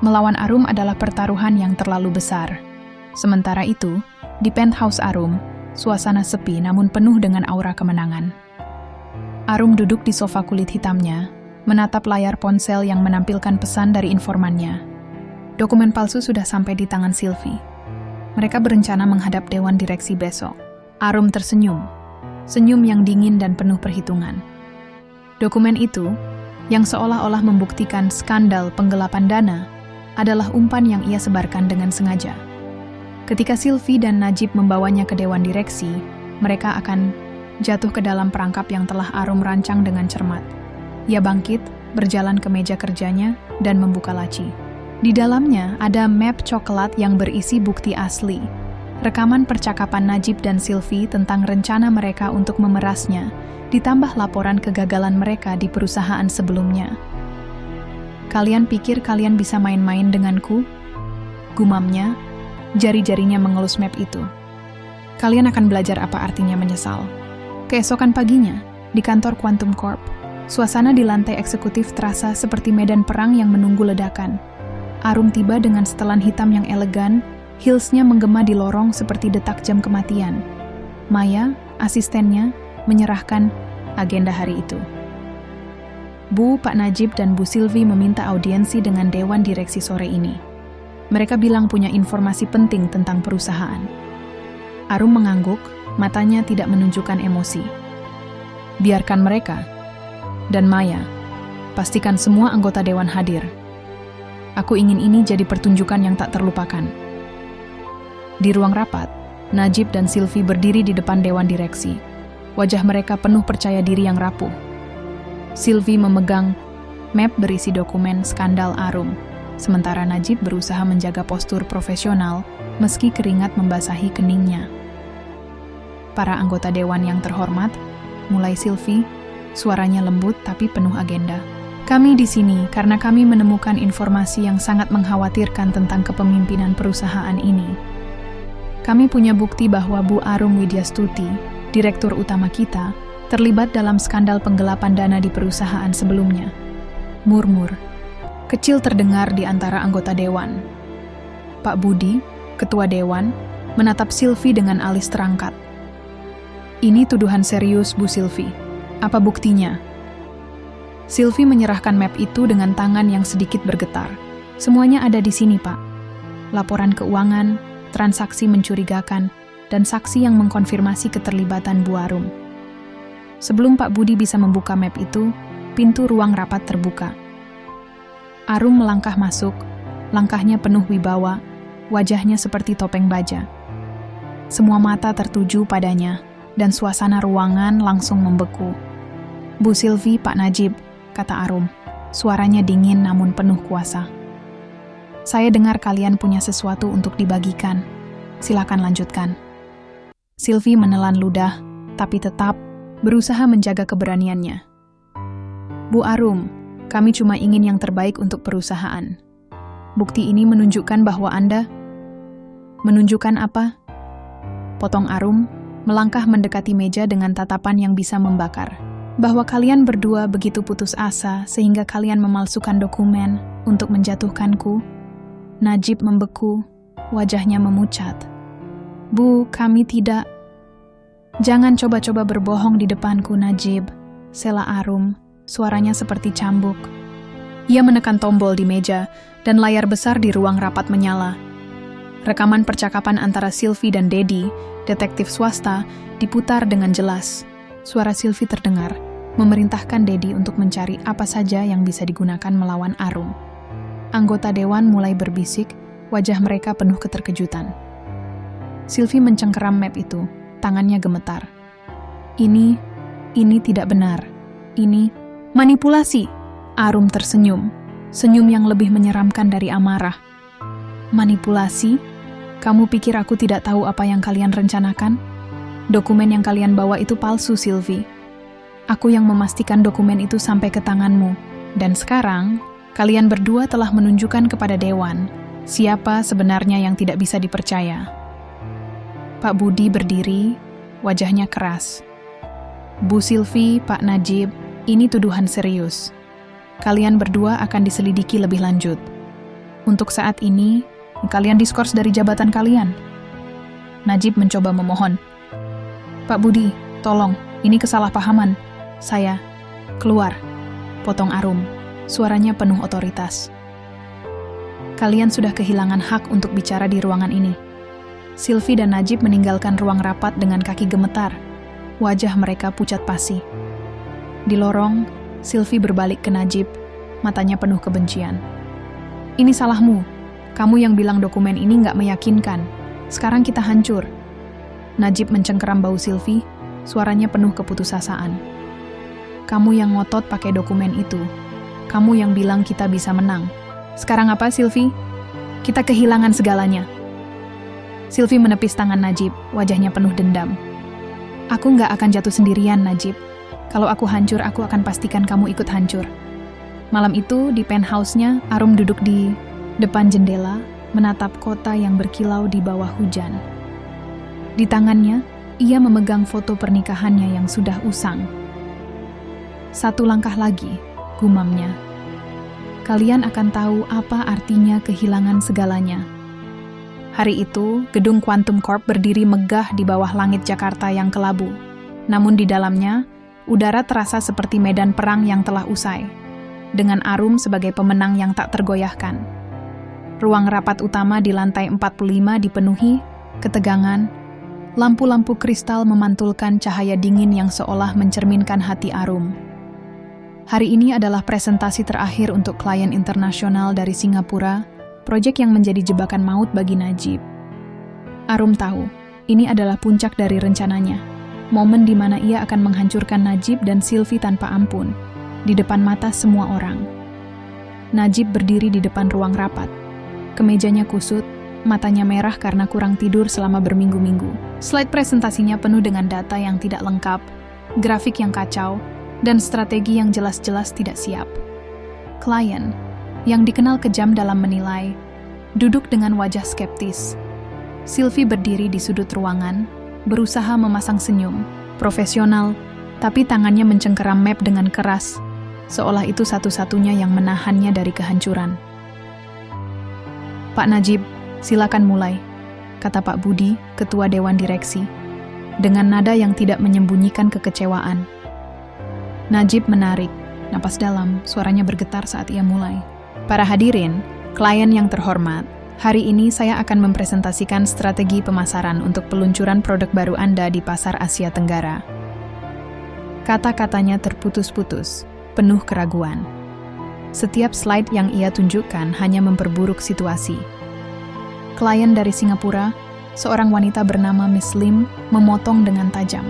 Melawan Arum adalah pertaruhan yang terlalu besar. Sementara itu, di penthouse Arum, suasana sepi namun penuh dengan aura kemenangan. Arum duduk di sofa kulit hitamnya, menatap layar ponsel yang menampilkan pesan dari informannya. Dokumen palsu sudah sampai di tangan Sylvie. Mereka berencana menghadap dewan direksi besok. Arum tersenyum, senyum yang dingin dan penuh perhitungan. Dokumen itu, yang seolah-olah membuktikan skandal penggelapan dana, adalah umpan yang ia sebarkan dengan sengaja. Ketika Sylvie dan Najib membawanya ke dewan direksi, mereka akan jatuh ke dalam perangkap yang telah Arum rancang dengan cermat. Ia bangkit, berjalan ke meja kerjanya, dan membuka laci. Di dalamnya ada map coklat yang berisi bukti asli, rekaman percakapan Najib dan Sylvie tentang rencana mereka untuk memerasnya, ditambah laporan kegagalan mereka di perusahaan sebelumnya. "Kalian pikir kalian bisa main-main denganku?" gumamnya, jari-jarinya mengelus map itu. "Kalian akan belajar apa artinya menyesal." Keesokan paginya, di kantor Quantum Corp, suasana di lantai eksekutif terasa seperti medan perang yang menunggu ledakan. Arum tiba dengan setelan hitam yang elegan, heelsnya menggema di lorong seperti detak jam kematian. Maya, asistennya, menyerahkan agenda hari itu. Bu, Pak Najib, dan Bu Sylvie meminta audiensi dengan dewan direksi sore ini. Mereka bilang punya informasi penting tentang perusahaan. Arum mengangguk, matanya tidak menunjukkan emosi. "Biarkan mereka." Dan Maya, "Pastikan semua anggota dewan hadir. Aku ingin ini jadi pertunjukan yang tak terlupakan." Di ruang rapat, Najib dan Sylvie berdiri di depan dewan direksi. Wajah mereka penuh percaya diri yang rapuh. Sylvie memegang map berisi dokumen skandal Arum, sementara Najib berusaha menjaga postur profesional meski keringat membasahi keningnya. "Para anggota dewan yang terhormat," mulai Sylvie, suaranya lembut tapi penuh agenda. "Kami di sini karena kami menemukan informasi yang sangat mengkhawatirkan tentang kepemimpinan perusahaan ini. Kami punya bukti bahwa Bu Arum Widyastuti, direktur utama kita, terlibat dalam skandal penggelapan dana di perusahaan sebelumnya." Murmur kecil terdengar di antara anggota dewan. Pak Budi, ketua dewan, menatap Sylvie dengan alis terangkat. "Ini tuduhan serius, Bu Sylvie. Apa buktinya?" Sylvie menyerahkan map itu dengan tangan yang sedikit bergetar. "Semuanya ada di sini, Pak. Laporan keuangan, transaksi mencurigakan, dan saksi yang mengkonfirmasi keterlibatan Bu Arum." Sebelum Pak Budi bisa membuka map itu, pintu ruang rapat terbuka. Arum melangkah masuk, langkahnya penuh wibawa, wajahnya seperti topeng baja. Semua mata tertuju padanya, dan suasana ruangan langsung membeku. "Bu Sylvie, Pak Najib," kata Arum, suaranya dingin namun penuh kuasa. "Saya dengar kalian punya sesuatu untuk dibagikan. Silakan lanjutkan." Sylvie menelan ludah, tapi tetap berusaha menjaga keberaniannya. "Bu Arum, kami cuma ingin yang terbaik untuk perusahaan. Bukti ini menunjukkan bahwa Anda..." "Menunjukkan apa?" Potong Arum, melangkah mendekati meja dengan tatapan yang bisa membakar. "Bahwa kalian berdua begitu putus asa sehingga kalian memalsukan dokumen untuk menjatuhkanku." Najib membeku, wajahnya memucat. "Bu, kami tidak..." "Jangan coba-coba berbohong di depanku, Najib," sela Arum, suaranya seperti cambuk. Ia menekan tombol di meja, dan layar besar di ruang rapat menyala. Rekaman percakapan antara Sylvie dan Dedi, detektif swasta, diputar dengan jelas. Suara Sylvie terdengar, memerintahkan Dedi untuk mencari apa saja yang bisa digunakan melawan Arum. Anggota dewan mulai berbisik, wajah mereka penuh keterkejutan. Sylvie mencengkeram map itu, tangannya gemetar. Ini tidak benar. Ini manipulasi." Arum tersenyum, senyum yang lebih menyeramkan dari amarah. "Manipulasi? Kamu pikir aku tidak tahu apa yang kalian rencanakan? Dokumen yang kalian bawa itu palsu, Sylvie. Aku yang memastikan dokumen itu sampai ke tanganmu. Dan sekarang, kalian berdua telah menunjukkan kepada dewan siapa sebenarnya yang tidak bisa dipercaya." Pak Budi berdiri, wajahnya keras. "Bu Sylvie, Pak Najib, ini tuduhan serius. Kalian berdua akan diselidiki lebih lanjut." Untuk saat ini, kalian diskors dari jabatan kalian. Najib mencoba memohon. Pak Budi, tolong, ini kesalahpahaman. Saya, keluar, potong Arum. Suaranya penuh otoritas. Kalian sudah kehilangan hak untuk bicara di ruangan ini. Sylvie dan Najib meninggalkan ruang rapat dengan kaki gemetar. Wajah mereka pucat pasi. Di lorong, Sylvie berbalik ke Najib, matanya penuh kebencian. Ini salahmu. Kamu yang bilang dokumen ini nggak meyakinkan. Sekarang kita hancur. Najib mencengkeram bau Sylvie, suaranya penuh keputusasaan. Kamu yang ngotot pakai dokumen itu. Kamu yang bilang kita bisa menang. Sekarang apa, Sylvie? Kita kehilangan segalanya. Sylvie menepis tangan Najib, wajahnya penuh dendam. Aku nggak akan jatuh sendirian, Najib. Kalau aku hancur, aku akan pastikan kamu ikut hancur. Malam itu, di penthouse-nya, Arum duduk di depan jendela, menatap kota yang berkilau di bawah hujan. Di tangannya, ia memegang foto pernikahannya yang sudah usang. Satu langkah lagi, gumamnya. Kalian akan tahu apa artinya kehilangan segalanya. Hari itu, gedung Quantum Corp berdiri megah di bawah langit Jakarta yang kelabu. Namun di dalamnya, udara terasa seperti medan perang yang telah usai, dengan Arum sebagai pemenang yang tak tergoyahkan. Ruang rapat utama di lantai 45 dipenuhi ketegangan. Lampu-lampu kristal memantulkan cahaya dingin yang seolah mencerminkan hati Arum. Hari ini adalah presentasi terakhir untuk klien internasional dari Singapura, proyek yang menjadi jebakan maut bagi Najib. Arum tahu, ini adalah puncak dari rencananya. Momen di mana ia akan menghancurkan Najib dan Sylvie tanpa ampun, di depan mata semua orang. Najib berdiri di depan ruang rapat. Kemejanya kusut, matanya merah karena kurang tidur selama berminggu-minggu. Slide presentasinya penuh dengan data yang tidak lengkap, grafik yang kacau, dan strategi yang jelas-jelas tidak siap. Klien, yang dikenal kejam dalam menilai, duduk dengan wajah skeptis. Sylvie berdiri di sudut ruangan, berusaha memasang senyum, profesional, tapi tangannya mencengkeram map dengan keras, seolah itu satu-satunya yang menahannya dari kehancuran. Pak Najib, silakan mulai, kata Pak Budi, ketua Dewan Direksi, dengan nada yang tidak menyembunyikan kekecewaan. Najib menarik, napas dalam, suaranya bergetar saat ia mulai. Para hadirin, klien yang terhormat, hari ini saya akan mempresentasikan strategi pemasaran untuk peluncuran produk baru Anda di pasar Asia Tenggara. Kata-katanya terputus-putus, penuh keraguan. Setiap slide yang ia tunjukkan hanya memperburuk situasi. Klien dari Singapura, seorang wanita bernama Miss Lim, memotong dengan tajam.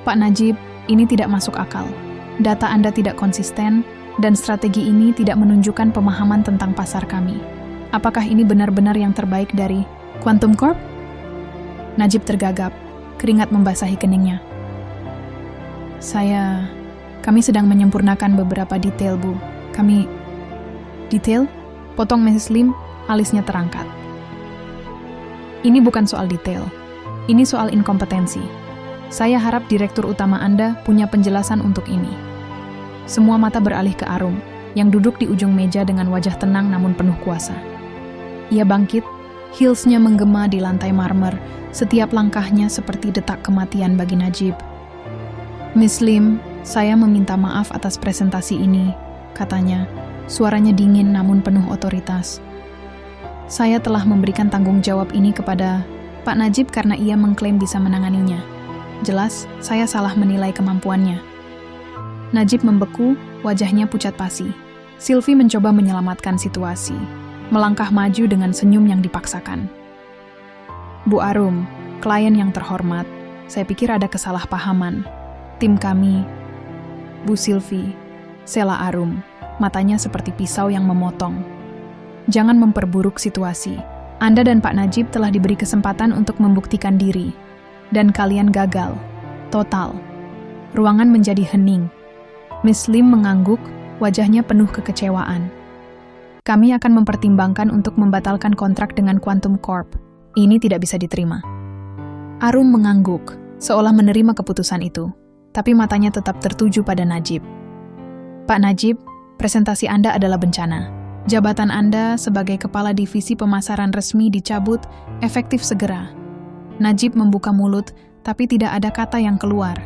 Pak Najib, ini tidak masuk akal. Data Anda tidak konsisten, dan strategi ini tidak menunjukkan pemahaman tentang pasar kami. Apakah ini benar-benar yang terbaik dari Quantum Corp? Najib tergagap, keringat membasahi keningnya. Kami sedang menyempurnakan beberapa detail, Bu. Detail? Potong Mrs. Lim, alisnya terangkat. Ini bukan soal detail. Ini soal inkompetensi. Saya harap Direktur Utama Anda punya penjelasan untuk ini. Semua mata beralih ke Arum, yang duduk di ujung meja dengan wajah tenang namun penuh kuasa. Ia bangkit, heelsnya menggema di lantai marmer, setiap langkahnya seperti detak kematian bagi Najib. Miss Lim, saya meminta maaf atas presentasi ini, katanya, suaranya dingin namun penuh otoritas. Saya telah memberikan tanggung jawab ini kepada Pak Najib karena ia mengklaim bisa menanganinya. Jelas, saya salah menilai kemampuannya. Najib membeku, wajahnya pucat pasi. Sylvie mencoba menyelamatkan situasi, melangkah maju dengan senyum yang dipaksakan. Bu Arum, klien yang terhormat, saya pikir ada kesalahpahaman. Tim kami, Bu Sylvie, Sela Arum, matanya seperti pisau yang memotong. Jangan memperburuk situasi. Anda dan Pak Najib telah diberi kesempatan untuk membuktikan diri. Dan kalian gagal. Total. Ruangan menjadi hening. Miss Lim mengangguk, wajahnya penuh kekecewaan. Kami akan mempertimbangkan untuk membatalkan kontrak dengan Quantum Corp. Ini tidak bisa diterima. Arum mengangguk, seolah menerima keputusan itu. Tapi matanya tetap tertuju pada Najib. Pak Najib, presentasi Anda adalah bencana. Jabatan Anda sebagai Kepala Divisi Pemasaran Resmi dicabut efektif segera. Najib membuka mulut, tapi tidak ada kata yang keluar.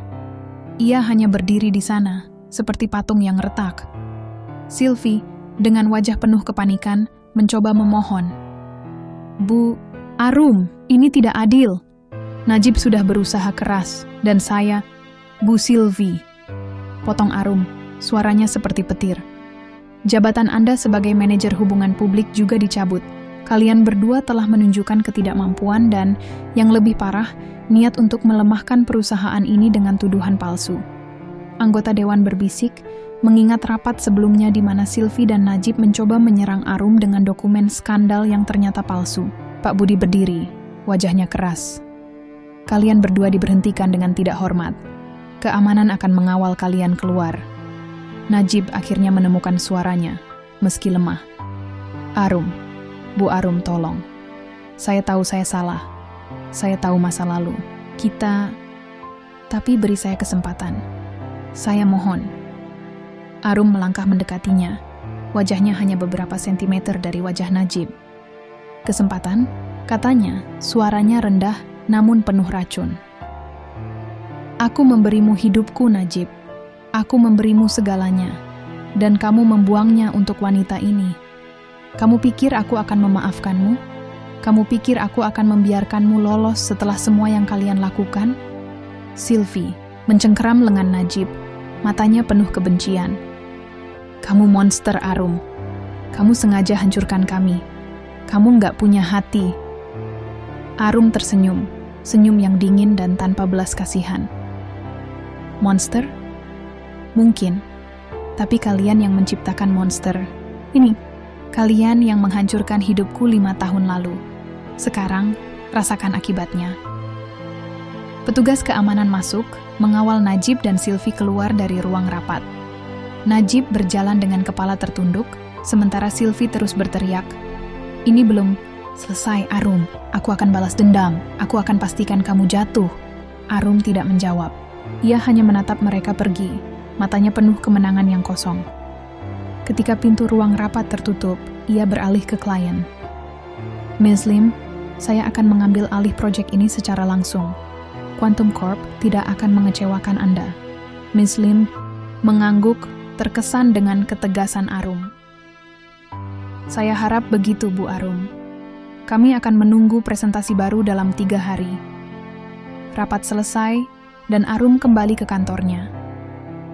Ia hanya berdiri di sana, seperti patung yang retak. Sylvie, dengan wajah penuh kepanikan, mencoba memohon. Bu Arum, ini tidak adil. Najib sudah berusaha keras, dan saya, Bu Sylvie. Potong Arum, suaranya seperti petir. Jabatan Anda sebagai manajer hubungan publik juga dicabut. Kalian berdua telah menunjukkan ketidakmampuan dan, yang lebih parah, niat untuk melemahkan perusahaan ini dengan tuduhan palsu. Anggota Dewan berbisik, mengingat rapat sebelumnya di mana Sylvie dan Najib mencoba menyerang Arum dengan dokumen skandal yang ternyata palsu. Pak Budi berdiri, wajahnya keras. Kalian berdua diberhentikan dengan tidak hormat. Keamanan akan mengawal kalian keluar. Najib akhirnya menemukan suaranya, meski lemah. Arum, Bu Arum tolong. Saya tahu saya salah. Saya tahu masa lalu. Tapi beri saya kesempatan. Saya mohon. Arum melangkah mendekatinya. Wajahnya hanya beberapa sentimeter dari wajah Najib. Kesempatan? Katanya, suaranya rendah namun penuh racun. Aku memberimu hidupku, Najib. Aku memberimu segalanya, dan kamu membuangnya untuk wanita ini. Kamu pikir aku akan memaafkanmu? Kamu pikir aku akan membiarkanmu lolos setelah semua yang kalian lakukan? Sylvie mencengkeram lengan Najib, matanya penuh kebencian. Kamu monster, Arum. Kamu sengaja hancurkan kami. Kamu nggak punya hati. Arum tersenyum, senyum yang dingin dan tanpa belas kasihan. Monster? Mungkin, tapi kalian yang menciptakan monster. Ini, kalian yang menghancurkan hidupku 5 tahun lalu. Sekarang, rasakan akibatnya. Petugas keamanan masuk, mengawal Najib dan Sylvie keluar dari ruang rapat. Najib berjalan dengan kepala tertunduk, sementara Sylvie terus berteriak, "Ini belum selesai, Arum. Aku akan balas dendam. Aku akan pastikan kamu jatuh." Arum tidak menjawab. Ia hanya menatap mereka pergi. Matanya penuh kemenangan yang kosong. Ketika pintu ruang rapat tertutup, ia beralih ke klien. Ms. Lim, saya akan mengambil alih proyek ini secara langsung. Quantum Corp tidak akan mengecewakan Anda. Ms. Lim mengangguk, terkesan dengan ketegasan Arum. Saya harap begitu, Bu Arum. Kami akan menunggu presentasi baru dalam 3 hari. Rapat selesai, dan Arum kembali ke kantornya.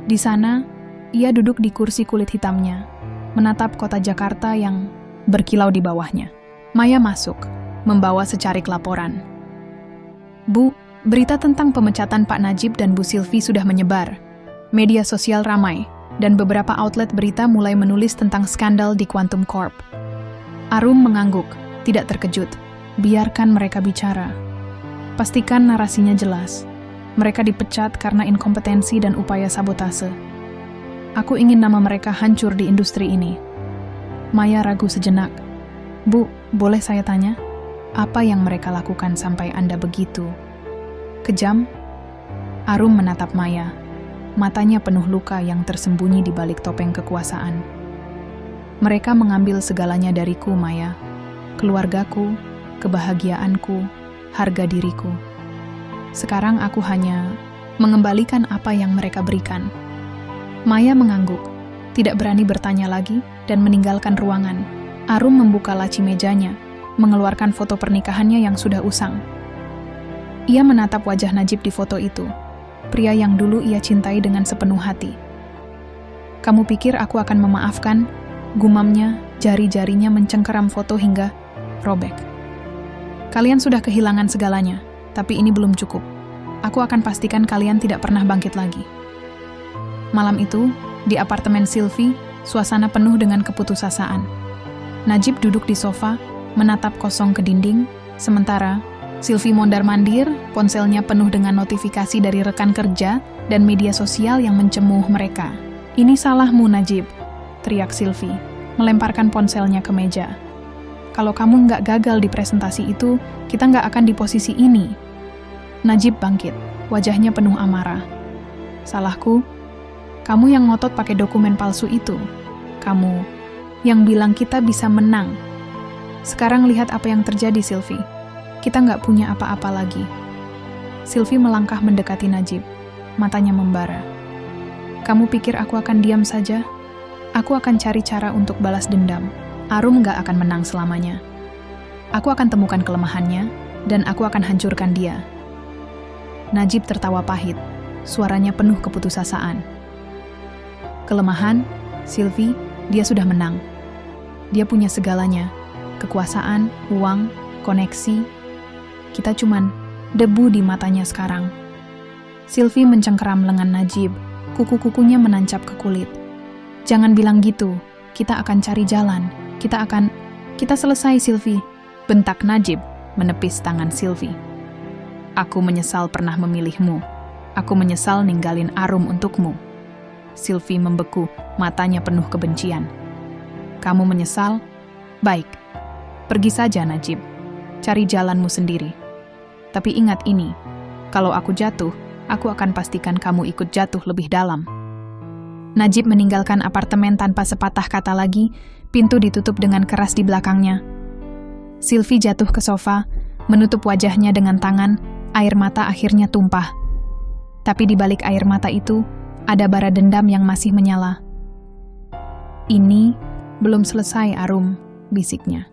Di sana, ia duduk di kursi kulit hitamnya, menatap kota Jakarta yang berkilau di bawahnya. Maya masuk, membawa secarik laporan. Bu, berita tentang pemecatan Pak Najib dan Bu Sylvie sudah menyebar. Media sosial ramai, dan beberapa outlet berita mulai menulis tentang skandal di Quantum Corp. Arum mengangguk, tidak terkejut. Biarkan mereka bicara. Pastikan narasinya jelas. Mereka dipecat karena inkompetensi dan upaya sabotase. Aku ingin nama mereka hancur di industri ini. Maya ragu sejenak. Bu, boleh saya tanya? Apa yang mereka lakukan sampai Anda begitu kejam? Arum menatap Maya. Matanya penuh luka yang tersembunyi di balik topeng kekuasaan. Mereka mengambil segalanya dariku, Maya. Keluargaku, kebahagiaanku, harga diriku. Sekarang aku hanya mengembalikan apa yang mereka berikan. Maya mengangguk, tidak berani bertanya lagi, dan meninggalkan ruangan. Arum membuka laci mejanya, mengeluarkan foto pernikahannya yang sudah usang. Ia menatap wajah Najib di foto itu, pria yang dulu ia cintai dengan sepenuh hati. Kamu pikir aku akan memaafkan? Gumamnya, jari-jarinya mencengkeram foto hingga robek. Kalian sudah kehilangan segalanya. Tapi ini belum cukup. Aku akan pastikan kalian tidak pernah bangkit lagi. Malam itu, di apartemen Sylvie, suasana penuh dengan keputusasaan. Najib duduk di sofa, menatap kosong ke dinding, sementara Sylvie mondar-mandir, ponselnya penuh dengan notifikasi dari rekan kerja dan media sosial yang mencemuh mereka. "Ini salahmu, Najib," teriak Sylvie, melemparkan ponselnya ke meja. "Kalau kamu nggak gagal di presentasi itu, kita nggak akan di posisi ini." Najib bangkit, wajahnya penuh amarah. "Salahku? Kamu yang ngotot pakai dokumen palsu itu. Kamu yang bilang kita bisa menang. Sekarang lihat apa yang terjadi, Sylvie. Kita nggak punya apa-apa lagi. Sylvie melangkah mendekati Najib, matanya membara. Kamu pikir aku akan diam saja? Aku akan cari cara untuk balas dendam. Arum nggak akan menang selamanya. Aku akan temukan kelemahannya, dan aku akan hancurkan dia. Najib tertawa pahit, suaranya penuh keputusasaan. Kelemahan, Sylvie, dia sudah menang. Dia punya segalanya, kekuasaan, uang, koneksi. Kita cuman debu di matanya sekarang. Sylvie mencengkeram lengan Najib, kuku-kukunya menancap ke kulit. Jangan bilang gitu, kita akan cari jalan. Kita selesai, Sylvie. Bentak Najib, menepis tangan Sylvie. Aku menyesal pernah memilihmu. Aku menyesal ninggalin Arum untukmu. Sylvie membeku, matanya penuh kebencian. Kamu menyesal? Baik. Pergi saja, Najib. Cari jalanmu sendiri. Tapi ingat ini, kalau aku jatuh, aku akan pastikan kamu ikut jatuh lebih dalam. Najib meninggalkan apartemen tanpa sepatah kata lagi, pintu ditutup dengan keras di belakangnya. Sylvie jatuh ke sofa, menutup wajahnya dengan tangan, air mata akhirnya tumpah. Tapi di balik air mata itu, ada bara dendam yang masih menyala. Ini belum selesai, Arum, bisiknya.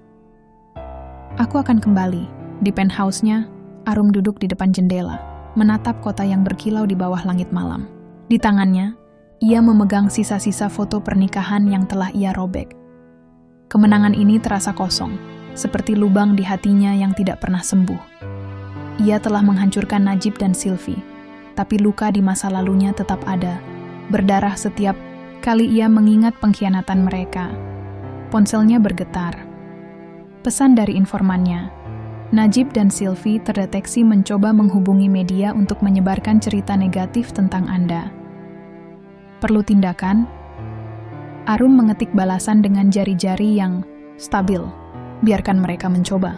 Aku akan kembali. Di penthouse-nya, Arum duduk di depan jendela, menatap kota yang berkilau di bawah langit malam. Di tangannya, ia memegang sisa-sisa foto pernikahan yang telah ia robek. Kemenangan ini terasa kosong, seperti lubang di hatinya yang tidak pernah sembuh. Ia telah menghancurkan Najib dan Sylvie, tapi luka di masa lalunya tetap ada, berdarah setiap kali ia mengingat pengkhianatan mereka. Ponselnya bergetar. Pesan dari informannya. Najib dan Sylvie terdeteksi mencoba menghubungi media untuk menyebarkan cerita negatif tentang Anda. Perlu tindakan? Arum mengetik balasan dengan jari-jari yang stabil. Biarkan mereka mencoba.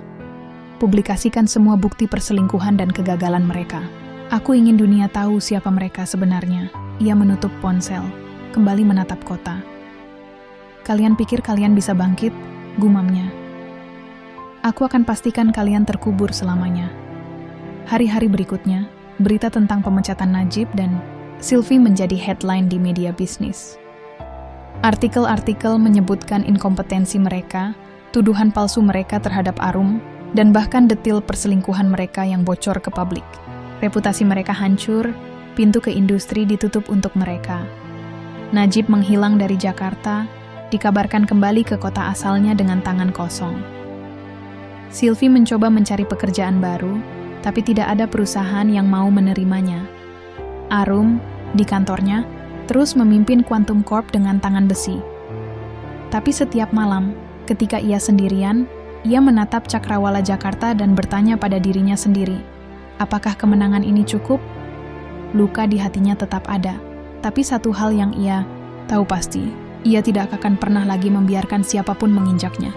Publikasikan semua bukti perselingkuhan dan kegagalan mereka. Aku ingin dunia tahu siapa mereka sebenarnya. Ia menutup ponsel, kembali menatap kota. Kalian pikir kalian bisa bangkit? Gumamnya. Aku akan pastikan kalian terkubur selamanya. Hari-hari berikutnya, berita tentang pemecatan Najib dan Sylvie menjadi headline di media bisnis. Artikel-artikel menyebutkan inkompetensi mereka, tuduhan palsu mereka terhadap Arum, dan bahkan detil perselingkuhan mereka yang bocor ke publik. Reputasi mereka hancur, pintu ke industri ditutup untuk mereka. Najib menghilang dari Jakarta, dikabarkan kembali ke kota asalnya dengan tangan kosong. Sylvie mencoba mencari pekerjaan baru, tapi tidak ada perusahaan yang mau menerimanya. Arum, di kantornya, terus memimpin Quantum Corp dengan tangan besi. Tapi setiap malam, ketika ia sendirian, ia menatap Cakrawala Jakarta dan bertanya pada dirinya sendiri, apakah kemenangan ini cukup? Luka di hatinya tetap ada, tapi satu hal yang ia tahu pasti, ia tidak akan pernah lagi membiarkan siapapun menginjaknya.